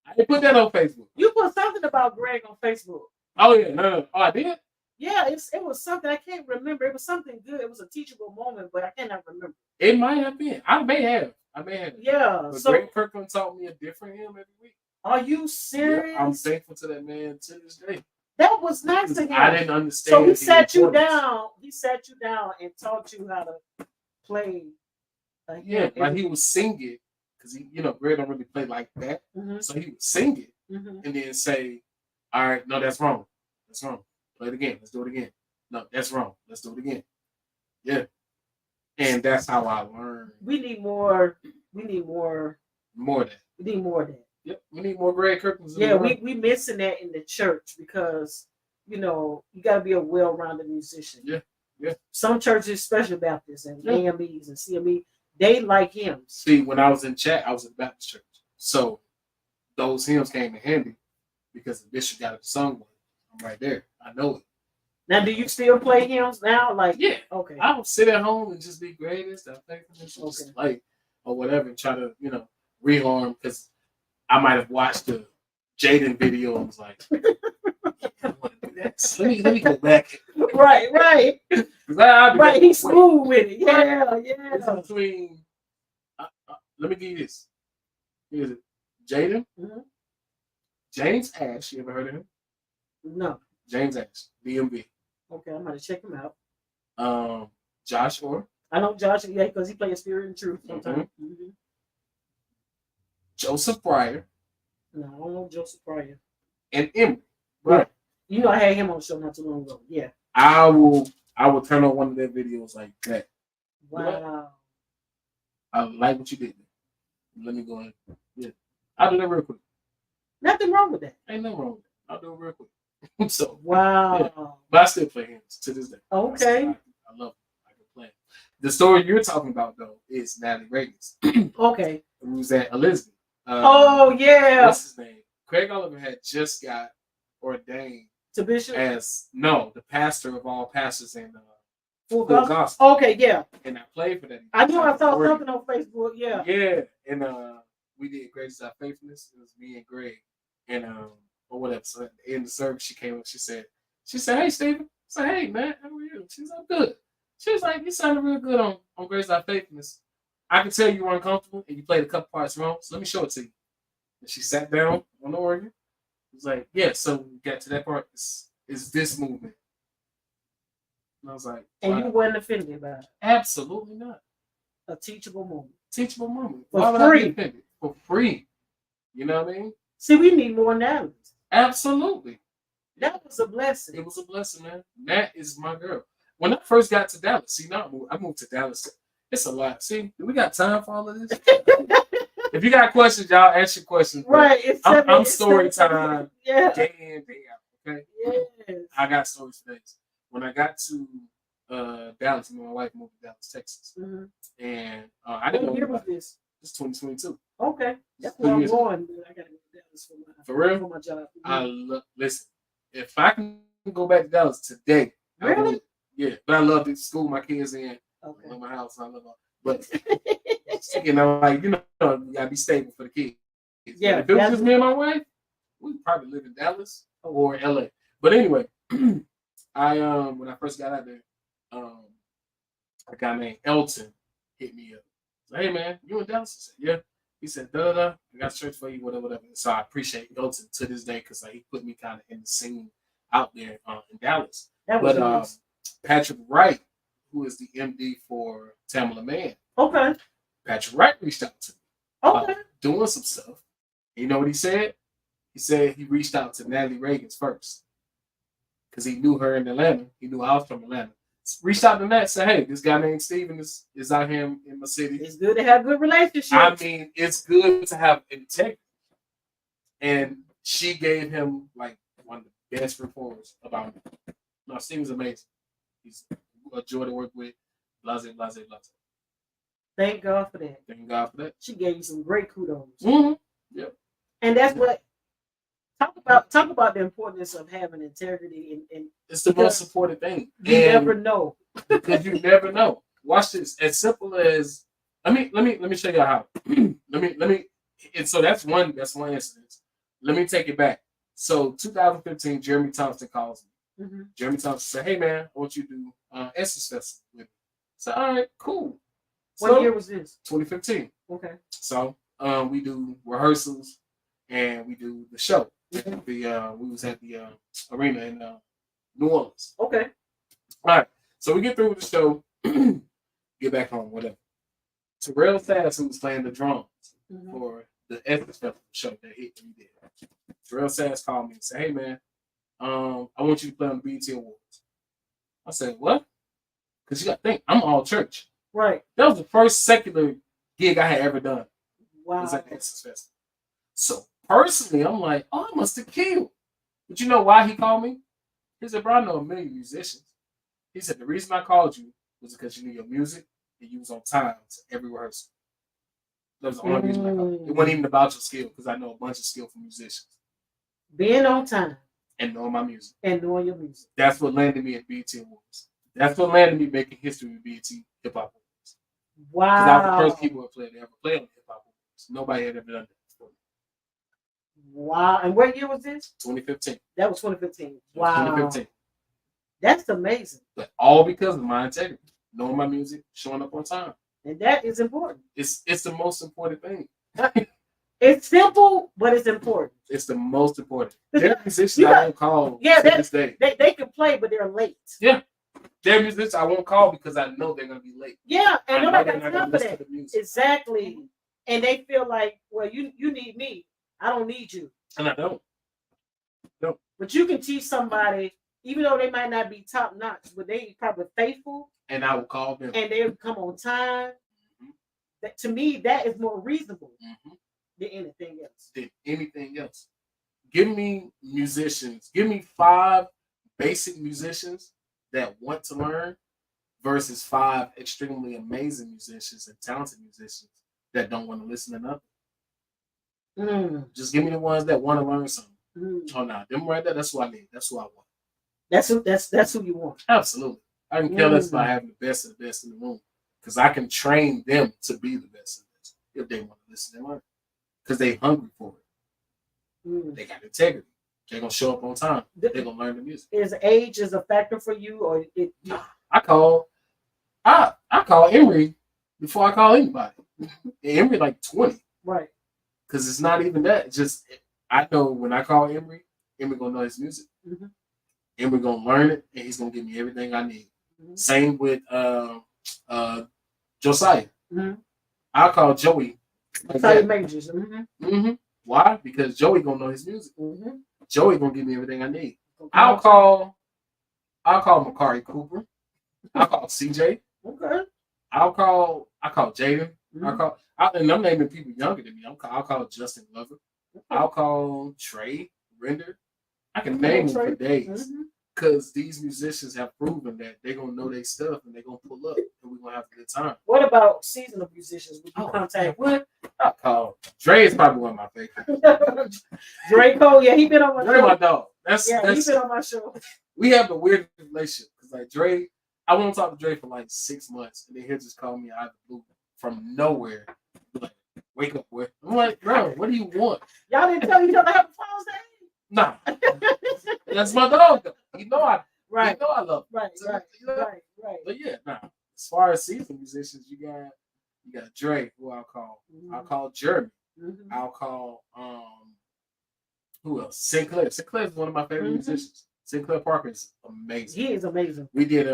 I didn't put that on Facebook. You put something about Greg on Facebook. Oh yeah, no. Oh, I did? Yeah, it was something I can't remember. It was something good. It was a teachable moment, but I cannot remember. It might have been. I may have. Yeah. But Greg Kirkland taught me a different hymn every week. Are you serious? Yeah, I'm thankful to that man to this day. That was nice to him. I didn't understand. So he sat you down. He sat you down and taught you how to play. Like he would sing it because Greg don't really play like that. So he would sing it and then say, "All right, no, that's wrong. That's wrong. Play it again. Let's do it again. No, that's wrong. Let's do it again." Yeah, and that's how I learned. We need more. More of that. We need more of that. Yep, we need more Greg Kirklands. Yeah, we missing that in the church because you got to be a well-rounded musician. Yeah. Some churches, especially Baptists and AMEs and CME, they like hymns. See, when I was in Chat, I was in Baptist church, so those hymns came in handy because the bishop got a sung one. I'm right there. I know it. Now, do you still play hymns now? Yeah. Okay. I would sit at home and just be greatest. Or whatever, and try to rearm because I might have watched the Jaden video and was like, I want to do that. Let me go back. Right. Right, he's smooth with it. Yeah. It's between, let me give you this. Here's it. Jaden James Ash. You ever heard of him? No. James Ash, DMV. Okay, I'm gonna check him out. Josh Orr. I know Josh, yeah, because he plays Spirit and Truth sometimes. Mm-hmm. Joseph Pryor. No, I don't know Joseph Pryor. And Emery. Right. You know, I had him on the show not too long ago. Yeah. I will turn on one of their videos like that. Wow. I like what you did. Let me go in. Yeah. I'll do that real quick. Nothing wrong with that. Ain't nothing wrong with that. I'll do it real quick. So wow. Yeah. But I still play him to this day. Okay. I love him. I can play him. The story you're talking about though is Natalie Reagan's. Okay. Who's at Elizabeth. Oh yeah. What's his name? Craig Oliver had just got ordained to bishop as the pastor of all pastors in Full Gospel. Okay, yeah. And I played for that. I knew I saw something on Facebook. Yeah. Yeah, and we did Grace Our Faithfulness. It was me and Greg, and or whatever. So in the service, she came up. She said, "Hey, Stephen." I said, "Hey, man, how are you?" She's like, "Good." She was like, "You sounded real good on Grace Our Faithfulness. I can tell you were uncomfortable and you played a couple parts wrong. So let me show it to you." And she sat down on the organ. It was like, "Yeah." So we got to that part. Is this movement? And I was like, "And wow. You weren't offended about it?" Absolutely not. A teachable moment. Teachable moment. For free. For free. You know what I mean? See, we need more analogies. Absolutely. That was a blessing. It was a blessing, man. That is my girl. When I first got to Dallas, see, now I moved to Dallas. It's a lot. See, do we got time for all of this? If you got questions, y'all ask your questions. Right. I'm story time. Yeah. Day in, day out. Okay. Yes. I got stories for days. When I got to Dallas, my wife moved to Dallas, Texas, and I didn't know. What year was this? It's 2022. Okay, that's where I'm going. I gotta go to Dallas for my job. Listen, if I can go back to Dallas today, really? Yeah, but I love the school my kids in. Okay. I love my house. I love all. But you gotta be stable for the kids. Yeah. If it was just me and my wife, we'd probably live in Dallas or LA. But anyway, I when I first got out there, a guy named Elton hit me up. So, "Hey man, you in Dallas?" I said, "Yeah." He said, "I got a church for you, whatever." So I appreciate Elton to this day because he put me kind of in the scene out there in Dallas. But nice. Patrick Wright, who is the MD for Tamala Man. Okay. Patrick Wright reached out to me. Okay. Doing some stuff. And you know what he said? He said he reached out to Natalie Reagan's first. Because he knew her in Atlanta. He knew I was from Atlanta. Reached out to Nat, said, "Hey, this guy named Steven is out here in my city." It's good to have good relationships. I mean, it's good to have integrity. And she gave him like one of the best reports about me. No, Steven's amazing. He's a joy to work with. Blase, blase, blase. Thank God for that. Thank God for that. She gave you some great kudos. Mm-hmm. Yep. And that's what talk about the importance of having integrity and it's the most important thing. You never know. Because you never know. Watch this. As simple as let me show you how. let me and so that's one instance. Let me take it back. So 2015, Jeremy Thompson calls me. Mm-hmm. Jeremy Thompson said, "Hey man, I want you to do Essence Festival with me." So all right, cool. What year was this? 2015. Okay. So we do rehearsals and we do the show. Mm-hmm. We was at the arena in New Orleans. Okay. All right. So we get through with the show, get back home, whatever. Terrell Sass, who was playing the drums for the Essence Festival show that we did. Terrell Sass called me and said, "Hey man, I want you to play on the BET Awards." I said, "What?" Because you got to think, I'm all church. Right. That was the first secular gig I had ever done. Wow. It was at the Essence Festival. So personally, I'm like, "Oh, I must have killed." But you know why he called me? He said, "Bro, I know a million musicians." He said, "The reason I called you was because you knew your music and you was on time to every rehearsal." That was the only reason I called you. It wasn't even about your skill because I know a bunch of skillful musicians. Being on time. And knowing my music. And knowing your music. That's what landed me at BET Awards. That's what landed me making history with BET Hip Hop Awards. Wow. Because I was the first people to ever play on Hip Hop Awards. Nobody had ever done that before. Wow. And what year was this? 2015. That was 2015. Wow. 2015. That's amazing. But all because of my integrity. Knowing my music, showing up on time. And that is important. It's the most important thing. It's simple, but it's important. It's the most important. There are musicians I won't call to this day. They can play, but they're late. Yeah. There are musicians I won't call because I know they're going to be late. Yeah, and nobody got time for that. Exactly. And they feel like, well, you need me. I don't need you. And I don't. No. But you can teach somebody, even though they might not be top notch, but they probably faithful. And I will call them. And they'll come on time. That, to me, that is more reasonable than anything else. Give me musicians. Give me 5 basic musicians that want to learn versus 5 extremely amazing musicians and talented musicians that don't want to listen to nothing. Just give me the ones that want to learn something. Oh no, them right there. That's what I need. That's what I want. That's who you want. Absolutely. I can care less about having the best of the best in the room because I can train them to be the best of the best if they want to listen and learn because they hungry for it. They got integrity. They're gonna show up on time. They're gonna learn the music. Is age a factor for you, or it? I call Emery before I call anybody. Emery like 20, right? Because it's not even that. It's just I know when I call Emery gonna know his music. Emery gonna learn it, and he's gonna give me everything I need. Same with Josiah. I'll call Joey. Josiah Majors. Why? Because Joey gonna know his music. Joey gonna give me everything I need. I'll call Makari Cooper. I'll call CJ. Okay. I'll call Jaden. And I'm naming people younger than me. I'll call Justin Glover. I'll call Trey Render. I can name them for days. Because these musicians have proven that they're going to know their stuff and they're going to pull up and we're going to have a good time. What about seasonal musicians? Would you contact? What? I'll call. Dre is probably one of my favorites. Draco, yeah, he been on my show. Dre, my dog. He been on my show. We have the weirdest relationship. Because, like, Dre, I won't talk to Dre for like 6 months. And then he'll just call me out of the blue from nowhere. Like, wake up, boy. I'm like, bro, what do you want? Y'all didn't tell each other Happy Father's Day? Nah. That's my dog, though. You know I love him. Right. But yeah, nah. As far as seasoned musicians, you got Dre, who I'll call. I'll call Jeremy. I'll call who else? Sinclair. Sinclair is one of my favorite musicians. Sinclair Parker is amazing. He is amazing. We did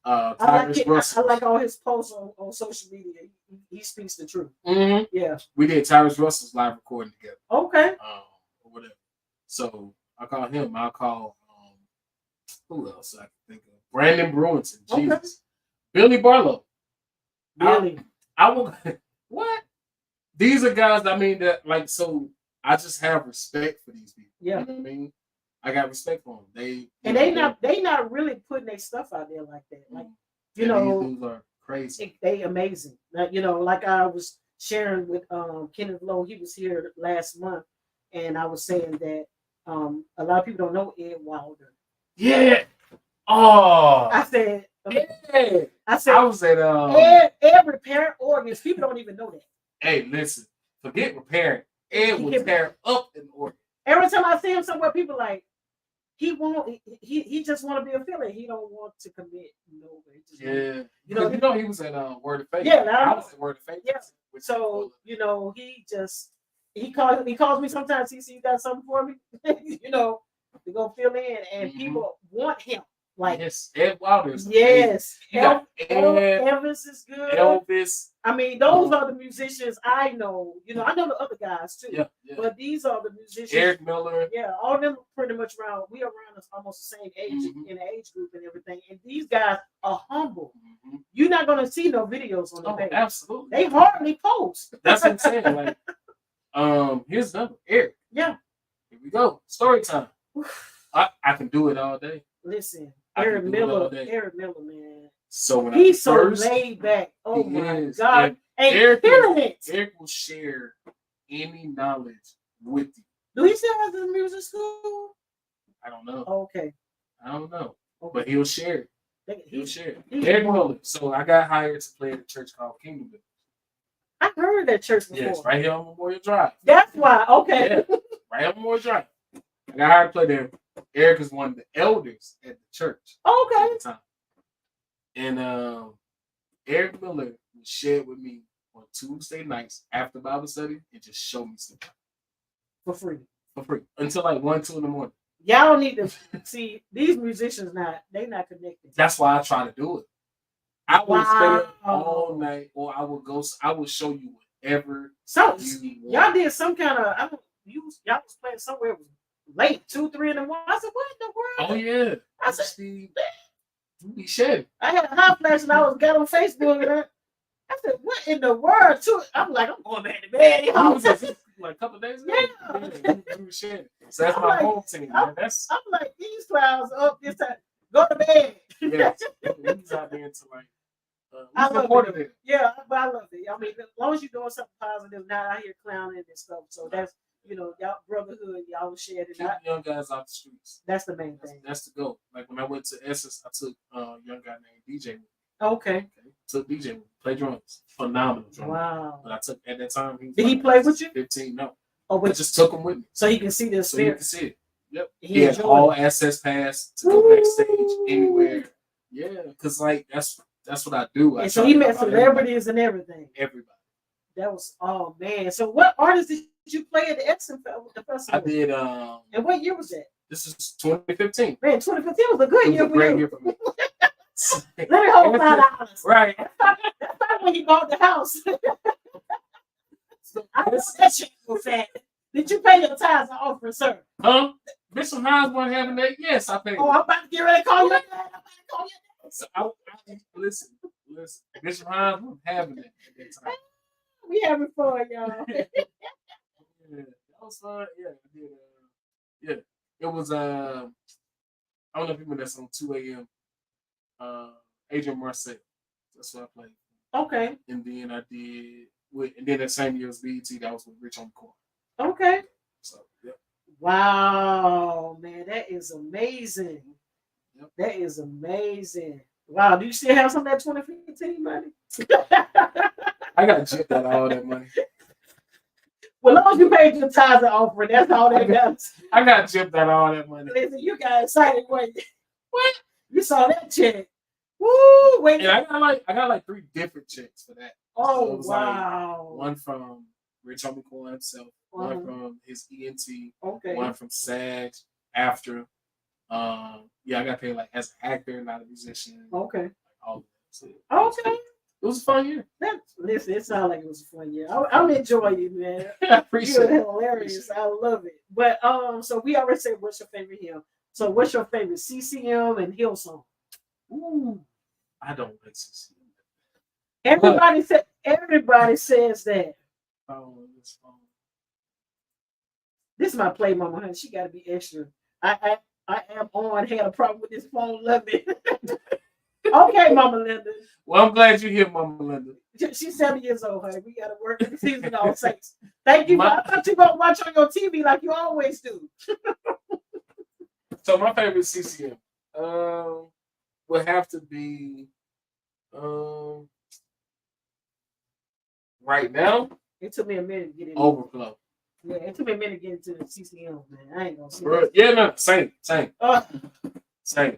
Tyrus Russell. I like all his posts on social media. He speaks the truth. Yeah. We did Tyrus Russell's live recording together. Okay. Or whatever. So I'll call him. I'll call who else I can think of? Brandon Brewington. Jesus. Billy Barlow. Billy. I will. What? These are guys. I mean, that like so. I just have respect for these people. Yeah. You know what I mean? I got respect for them. They not really putting their stuff out there like that. Like you know, these dudes are crazy. They amazing. Like, you know, like I was sharing with Kenneth Lowe. He was here last month, and I was saying that a lot of people don't know Ed Wilder. Yeah. Oh. I said. Yeah. I was at Ed repair organs. People don't even know that. Hey, listen. Forget repairing. Ed will tear up an organ. Every time I see him somewhere, people like he just want to be affiliated. He don't want to commit. You know he was at Word of Faith. Yeah, I was at Word of Faith. Yeah. So you know he calls me sometimes. He see you got something for me. You know, to go fill in, and people want him. Like yes, Ed Wilder. Yes, Elvis is good. Elvis. I mean, those are the musicians I know. You know, I know the other guys too. Yeah. But these are the musicians. Eric Miller. Yeah, all of them pretty much around. We are around almost the same age in the age group and everything. And these guys are humble. You're not gonna see no videos on their page. Absolutely. They hardly post. That's what I'm saying. Like, here's another Eric. Yeah. Here we go. Story time. I can do it all day. Listen. Eric Miller, man. So when he's so laid back. Oh my God! And Eric will share any knowledge with you. Do he still have his music school? I don't know. Okay. I don't know, but he'll share it. He'll share it. Eric Miller. So I got hired to play at a church called Kingdom. I heard that church before. Yes, right here on Memorial Drive. That's why. Okay. Yeah, right on Memorial Drive. I got hired to play there. Eric is one of the elders at the church. Okay. At the time. And Eric Miller would share with me on Tuesday nights after Bible study and just show me stuff. for free. For free until like 1, 2 in the morning. Y'all need to see these musicians. They not connected. That's why I try to do it. I will stay up Wow. all night, or I will go. I will show you whatever So you y'all want. did some kind of. I don't. Y'all was playing somewhere. It was late, 2, 3 in the morning. I said, "What in the world?" Oh yeah. I said, We should. I had a hot flash and I got on Facebook and I said, "What in the world?" Too. I'm like, I'm going back to bed. Y'all. Like a couple of days ago. Yeah. We were sharing. So that's my home team, man. That's I'm like, these clouds up this time. Go to bed. yes. He's out there to like. I We love supported it. it. Yeah, but I love it. I mean, as long as you're doing something positive, not out here clowning and stuff. So that's y'all brotherhood, y'all shared it. Keep young guys off the streets. That's the main thing. That's the goal. Like when I went to Essence, I took a young guy named DJ with me. Okay. Took DJ with me. Play drums. Phenomenal drummer. Wow. But I took at that time. Did he play with you? 15. No. Oh, wait. I just took him with me. So he can see this. So he can see it. Yep. He had all access pass to go backstage anywhere. Yeah, because like that's what I do. And so he met celebrities and everything. Everybody. That was man. So what artists did you play at the Essence Festival? I did. And what year was that? This is 2015. Man, 2015 was a good year. It was a great year for me. Let me hold $5. Right. That's not when he bought the house. I know that shit was fat. Did you pay your tithes and offering, sir? Huh? Bishop Hines wasn't having that. Yes, I paid. Oh, I'm about to get ready to call you. I'm about to call you. So listen. Bishop Hines wasn't having that at that time. We having fun, y'all. Yeah, that was fun. Yeah, I did. Yeah, it was. I don't know if you remember that's on 2 a.m. Adrian Marseille. That's what I played. Okay. And then I did and then that same year was BET. That was with Rich on the Corner. Okay. So yeah. Wow, man, that is amazing. Yep. That is amazing. Wow, do you still have some of that 2015 money? I got gypped out of all that money. Well, as long as you paid your tithes and offering, that's all that matters. I got gypped out of all that money. Listen, you got excited when what? You saw that check. Woo! Wait. And I got like 3 different checks for that. Oh so wow! Like one from Rich Homie Corn himself, one from his ENT, okay, one from SAG after. Yeah, I got paid like as an actor, not a musician. Okay. Like all of that. So, okay. It was a fun year. Listen, it sounded like it was a fun year. I'm enjoying you, man. I appreciate You're hilarious. I love it. But so we already said what's your favorite hymn. So what's your favorite CCM and Hillsong? Ooh, I don't like CCM. Everybody says that. This is my play, Mama Honey. She got to be extra. I am on. Had a problem with this phone. Love it. Okay, Mama Linda. Well, I'm glad you're here, Mama Linda. She's 7 years old, honey. We got to work with the season all saints. Thank you. I thought you were going to watch on your TV like you always do. So my favorite CCM would have to be right now. It took me a minute to get in. Overflow. Yeah, it took me a minute to get into the CCM, man. I ain't gonna say that. Yeah, no, same. Same.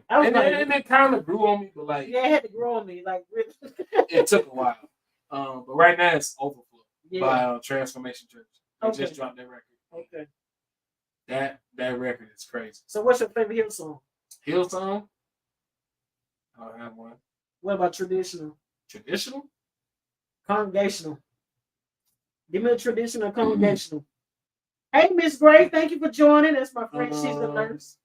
And it kind of grew on me, but like it had to grow on me, like really. It took a while. But right now it's Overflow by Transformation Church. They just dropped that record. Okay. That record is crazy. So what's your favorite Hillsong? Hillsong? I don't have one. What about traditional? Traditional? Congregational. Give me a traditional congregational. Hey, Miss Gray, thank you for joining. That's my friend. She's a nurse.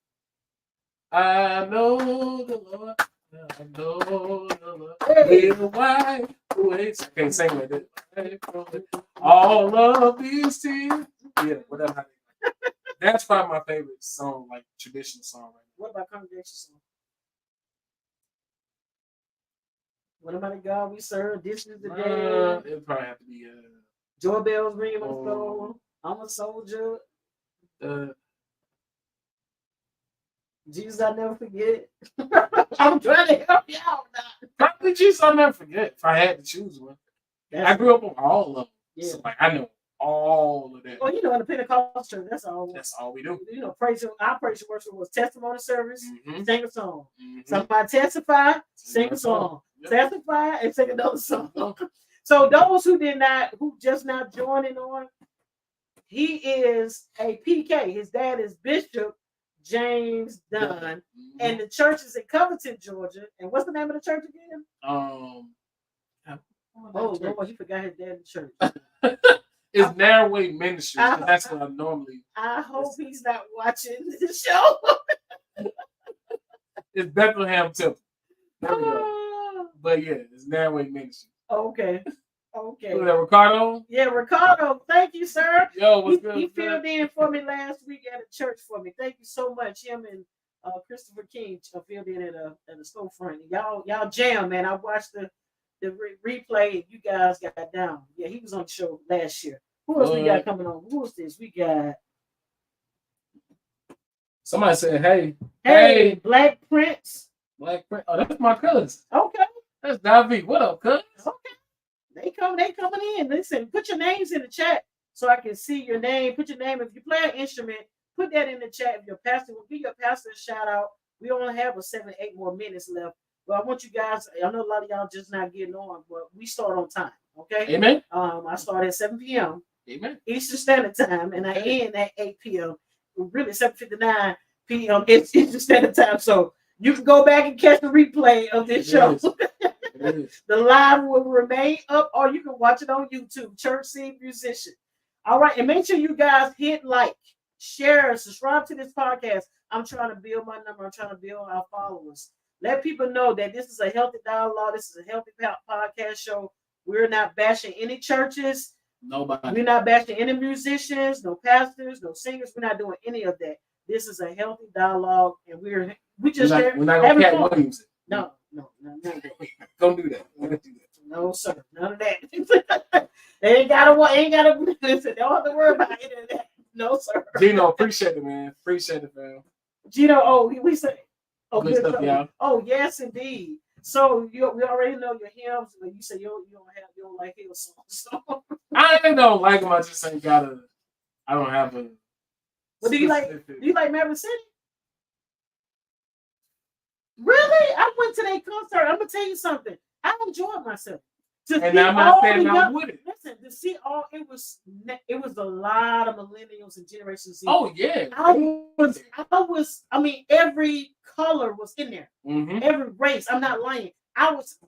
I know the Lord. I know the Lord. Little white ways. I can't sing like that. All of these tears. Yeah, whatever. That's probably my favorite song, like traditional song. Right now. What about congregational song? What about the God we serve? This is the day. It would probably have to be Joy bells ringing my soul. I'm a soldier. Jesus, I never forget. I'm trying to help you out now. Probably Jesus, I'll never forget. If I had to choose one. I grew up on all of them. Yeah. So like I know all of that. Well, in the Pentecostal church, that's all we do. Our praise and worship was testimony service, sing a song. Somebody testify, sing a song. Yep. Testify and sing another song. So those who just not joining on, He is a PK. His dad is Bishop James Dunn, and the church is in Covington, Georgia. And what's the name of the church again? Oh Lord, he forgot his dad's church. It's Narrowway Ministries. That's what I normally. I hope he's not watching the show. It's Bethlehem Temple. There we go. But yeah, it's Narrowway Ministries. Okay. Who's that, Ricardo? Yeah, Ricardo. Thank you, sir. Yo, what's good? He filled in for me last week at a church for me. Thank you so much. Him and Christopher King filled in at a storefront. Y'all jam, man. I watched the replay and you guys got down. Yeah, he was on the show last year. Who else we got coming on? Who is this? We got somebody said, hey, Black Prince. Black Prince. Oh, that's my cousin. Okay. That's David. What up, cuz? Okay. They coming in. Listen, put your names in the chat so I can see your name. Put your name. If you play an instrument, put that in the chat. If your pastor will give your pastor a shout out. We only have 7-8 more minutes left. But I want you guys, I know a lot of y'all just not getting on, but we start on time. Okay. Amen. I start at 7 p.m. Amen. Eastern Standard Time, and I end at 8 p.m. Really 7:59 p.m. It's Eastern Standard Time. So you can go back and catch the replay of this show. The live will remain up, or you can watch it on YouTube. Church Scene Musician. All right, and make sure you guys hit like, share, subscribe to this podcast. I'm trying to build my number. I'm trying to build our followers. Let people know that this is a healthy dialogue. This is a healthy podcast show. We're not bashing any churches. Nobody. We're not bashing any musicians, no pastors, no singers. We're not doing any of that. This is a healthy dialogue, and we're not gonna Cat Williams. No, none of that. Don't do that. Don't do that. No, sir, none of that. They ain't gotta listen. Don't have to worry about any of that. No, sir. Gino, appreciate it, man. Appreciate it, man. Gino, we say, good stuff, y'all. Oh, yes, indeed. So we already know your hymns. You say you don't like hill songs. So. I don't like them. I just ain't got I don't have a. Well, do you like Maverick City? Really? I went to their concert. I'm gonna tell you something. I enjoyed myself. And I'm not saying I'm with it. Listen, to see all it was a lot of millennials and Generation Z. Oh yeah. I mean, every color was in there. Mm-hmm. Every race. I'm not lying.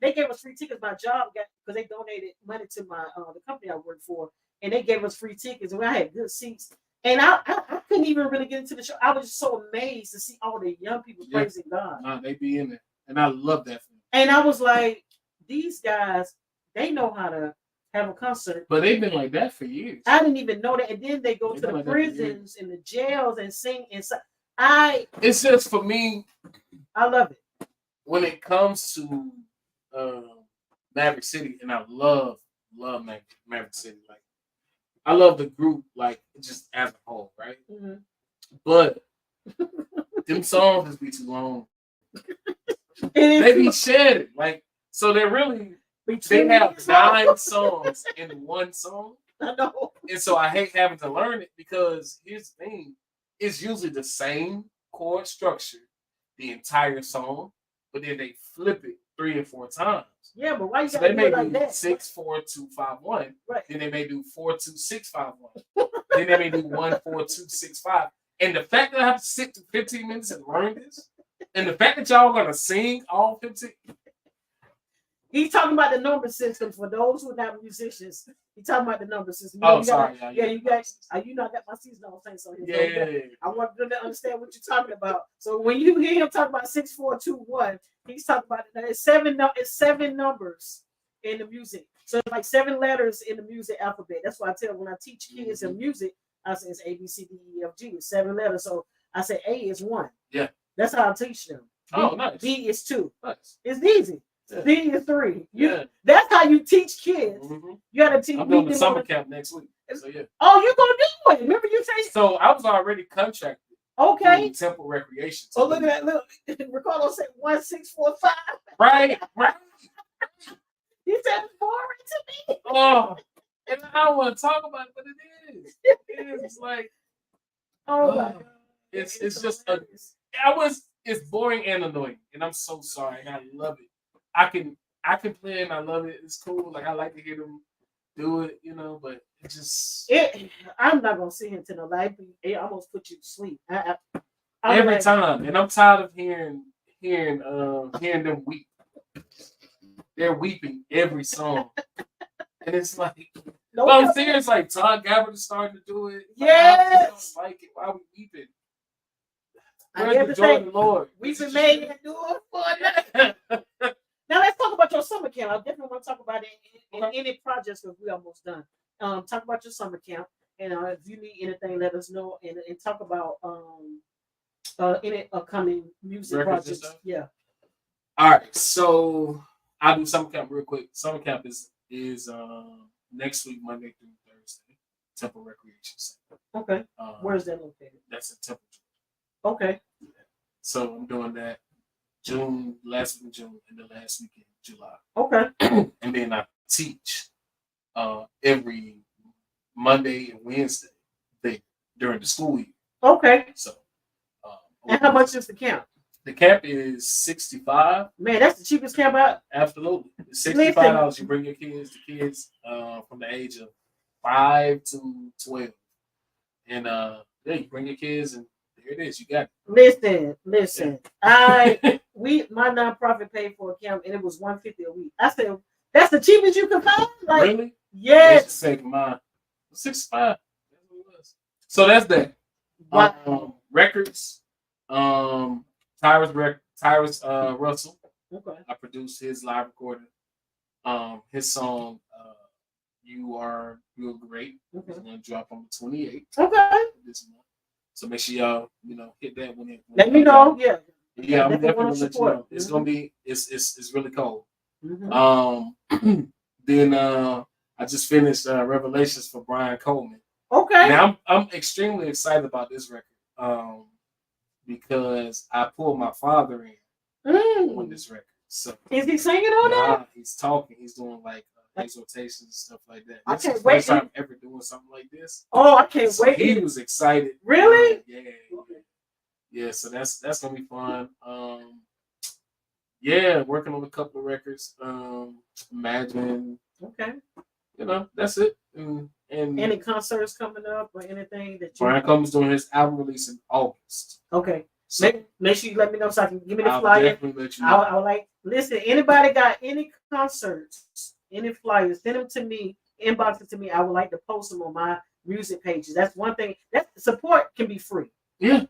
They gave us free tickets. My job got because they donated money to my the company I worked for, and they gave us free tickets, and I had good seats. And I couldn't even really get into the show. I was just so amazed to see all the young people praising God. Nah, they be in there, and I love that. And I was like, these guys, they know how to have a concert. But they've been like that for years. I didn't even know that. And then they go to the prisons and the jails and sing inside. It's just for me. I love it. When it comes to Maverick City, and I love Maverick City. Like, I love the group, like, just as a whole, right? Mm-hmm. But them songs just be too long. They be shedded. Like, so they're really, they have 9 songs in one song. I know. And so I hate having to learn it because here's the thing. It's usually the same chord structure the entire song, but then they flip it 3 or 4 times. Yeah, but why you so gotta they may do it like that? 6 4 2 5 1. Right. Then they may do 4 2 6 5 1. Then they may do 1 4 2 6 5. And the fact that I have to sit to 15 minutes and learn this, and the fact that y'all gonna sing all 15. He's talking about the number system for those who are not musicians. He's talking about the number system. Sorry. You guys, you know, I got my seasonal thing. So I want them to understand what you're talking about. So when you hear him talk about 6 4 2 1, he's talking about it. It's 7 numbers in the music. So it's like 7 letters in the music alphabet. That's why I tell when I teach kids in music, I say it's A B C D E F G. It's 7 letters. So I say A is 1. Yeah. That's how I teach them. Nice. B is 2. Nice. It's easy. Yeah. B is 3. That's how you teach kids. Mm-hmm. You gotta teach. I'm doing the summer camp next week. So yeah. Oh, you're gonna do it. Remember you say. So I was already contracted. Okay. Temple Recreation. Oh, look at that. Look, Ricardo said 1 6 4 5. Right. He said it's boring to me. Oh, and I don't want to talk about it, but it is. It's like, oh my God. It's just it's boring and annoying, and I'm so sorry. And I love it. I can play and I love it. It's cool. Like I like to hear them do it, you know. But it just I'm not gonna sit here until the light. It almost put you to sleep. Every time, and I'm tired of hearing them weep. They're weeping every song, and it's like, no, well, I'm serious. Like Todd Gabbard is starting to do it. Yes. I just don't like it. Why are we weeping? I Where's the joy of the Lord? We've been made to do it for nothing. Now let's talk about your summer camp. I definitely want to talk about it in any projects because we're almost done. Talk about your summer camp, and if you need anything, let us know, and talk about any upcoming music Records projects. Yeah. All right, so I'll do summer camp real quick. Summer camp is next week, Monday through Thursday, Temple Recreation Center. Okay. Where's that located? That's in Temple. Okay. So I'm doing that last week of June, and the last week in July. Okay. And then I teach every Monday and Wednesday during the school year. Okay. So. And how much is the camp? The camp is $65. Man, that's the cheapest camp out. Absolutely, it's $65. You bring your kids, from the age of 5 to 12, and you bring your kids, and there it is. You got it. Listen. Yeah. My nonprofit paid for a camp, and it was $150 a week. I said, that's the cheapest you can find. Like, really? Yes. Take mine. 65. So that's that. Wow. Records. Tyrus Russell. Okay. I produced his live recording. His song, You're Great. Okay. It's gonna drop on the 28th. Okay. This month. So make sure y'all, hit that when let me know. Yeah. Yeah, I'm definitely gonna let you know. It's gonna be it's really cold. Mm-hmm. Then I just finished Revelations for Brian Coleman. Okay. Now I'm extremely excited about this record. Because I pulled my father in on this record. So is he singing on that? He's talking. He's doing like exhortations and stuff like that. I This can't is the wait. first time ever doing something like this. Oh, I can't wait. He was excited. Really? Yeah. Yeah. So that's gonna be fun. Yeah, working on a couple of records. Imagine. Okay. That's it. And any concerts coming up or anything that you? Brian Coleman's doing his album release in August. Okay. So make sure you let me know so I can give me the I'll flyer. Definitely let you know. I would like, listen, anybody got any concerts, any flyers, send them to me, inbox it to me. I would like to post them on my music pages. That's one thing. That support can be free. Yeah.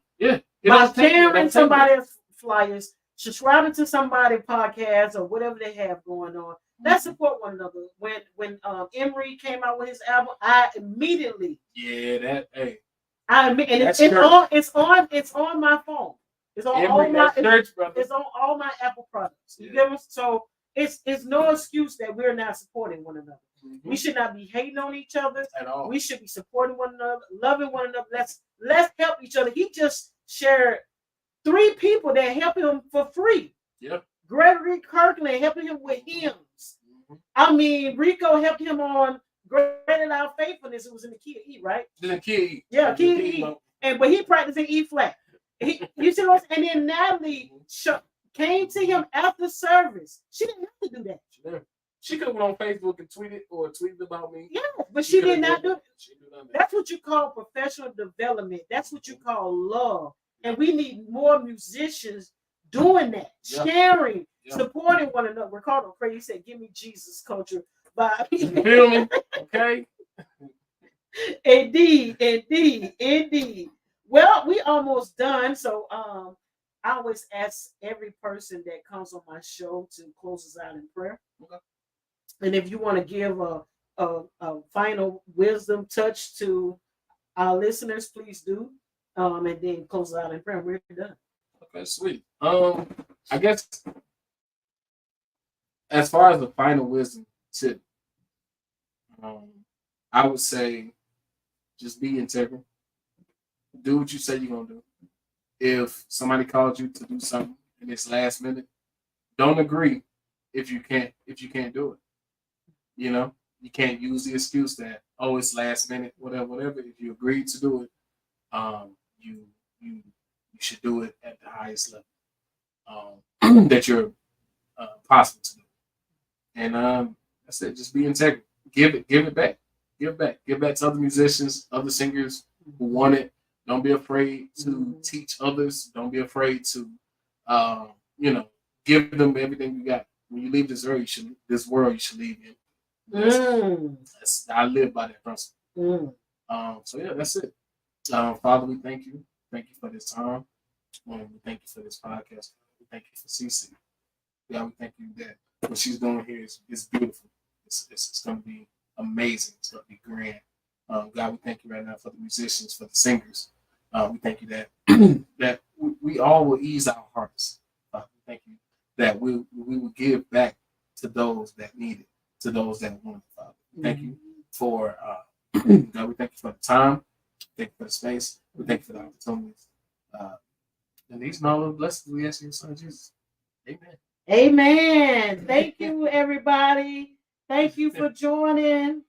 By sharing somebody's flyers, subscribing to somebody's podcast or whatever they have going on. Let's support one another. When Emery came out with his album, I immediately it's on my phone. It's on all my it's on all my Apple products. You get me? So it's no excuse that we're not supporting one another. Mm-hmm. We should not be hating on each other at all. We should be supporting one another, loving one another. Let's help each other. He just shared 3 people that help him for free. Yep. Gregory Kirkland helping him with hymns. Mm-hmm. I mean, Rico helped him on Granted Our Faithfulness. It was in the key of E, right? In the key of E. Yeah, key of E. But he practiced in E flat. You see what I'm saying? And then Natalie came to him after service. She didn't have to do that. Yeah. She could have went on Facebook and tweeted about me. Yeah, but she did not do it. That's what you call professional development. That's what you call love. And we need more musicians doing that, sharing, supporting one another. Ricardo Craig said, "Give me Jesus culture." But you feel me? Okay. Indeed. Well, we almost done. So I always ask every person that comes on my show to close us out in prayer. Okay. And if you want to give a final wisdom touch to our listeners, please do. And then close out in prayer. We're done. Okay, sweet. I guess as far as the final wisdom tip, I would say just be integral. Do what you say you're gonna do. If somebody calls you to do something and it's last minute, don't agree if you can't do it. You can't use the excuse that, oh, it's last minute, whatever. If you agreed to do it, you should do it at the highest level that you're possible to do. And I said, just be integral. Give it back. Give back. Give back to other musicians, other singers who want it. Don't be afraid to teach others. Don't be afraid to, you know, give them everything you got. When you leave this world, you should leave it. I live by that principle. So yeah, that's it. Father, we thank you. Thank you for this time. We thank you for this podcast. We thank you for CC. God, we thank you that what she's doing here is beautiful. It's going to be amazing. It's going to be grand. God, we thank you right now for the musicians, for the singers. We thank you that that we all will ease our hearts. We thank you that we will give back to those that need it, to those that want it, Father. Thank you for God. We thank you for the time. Thank you for the space. We thank you for the opportunities. And these and all of the blessings we ask in your son Jesus. Amen. Amen. Thank you, everybody. Thank you for joining.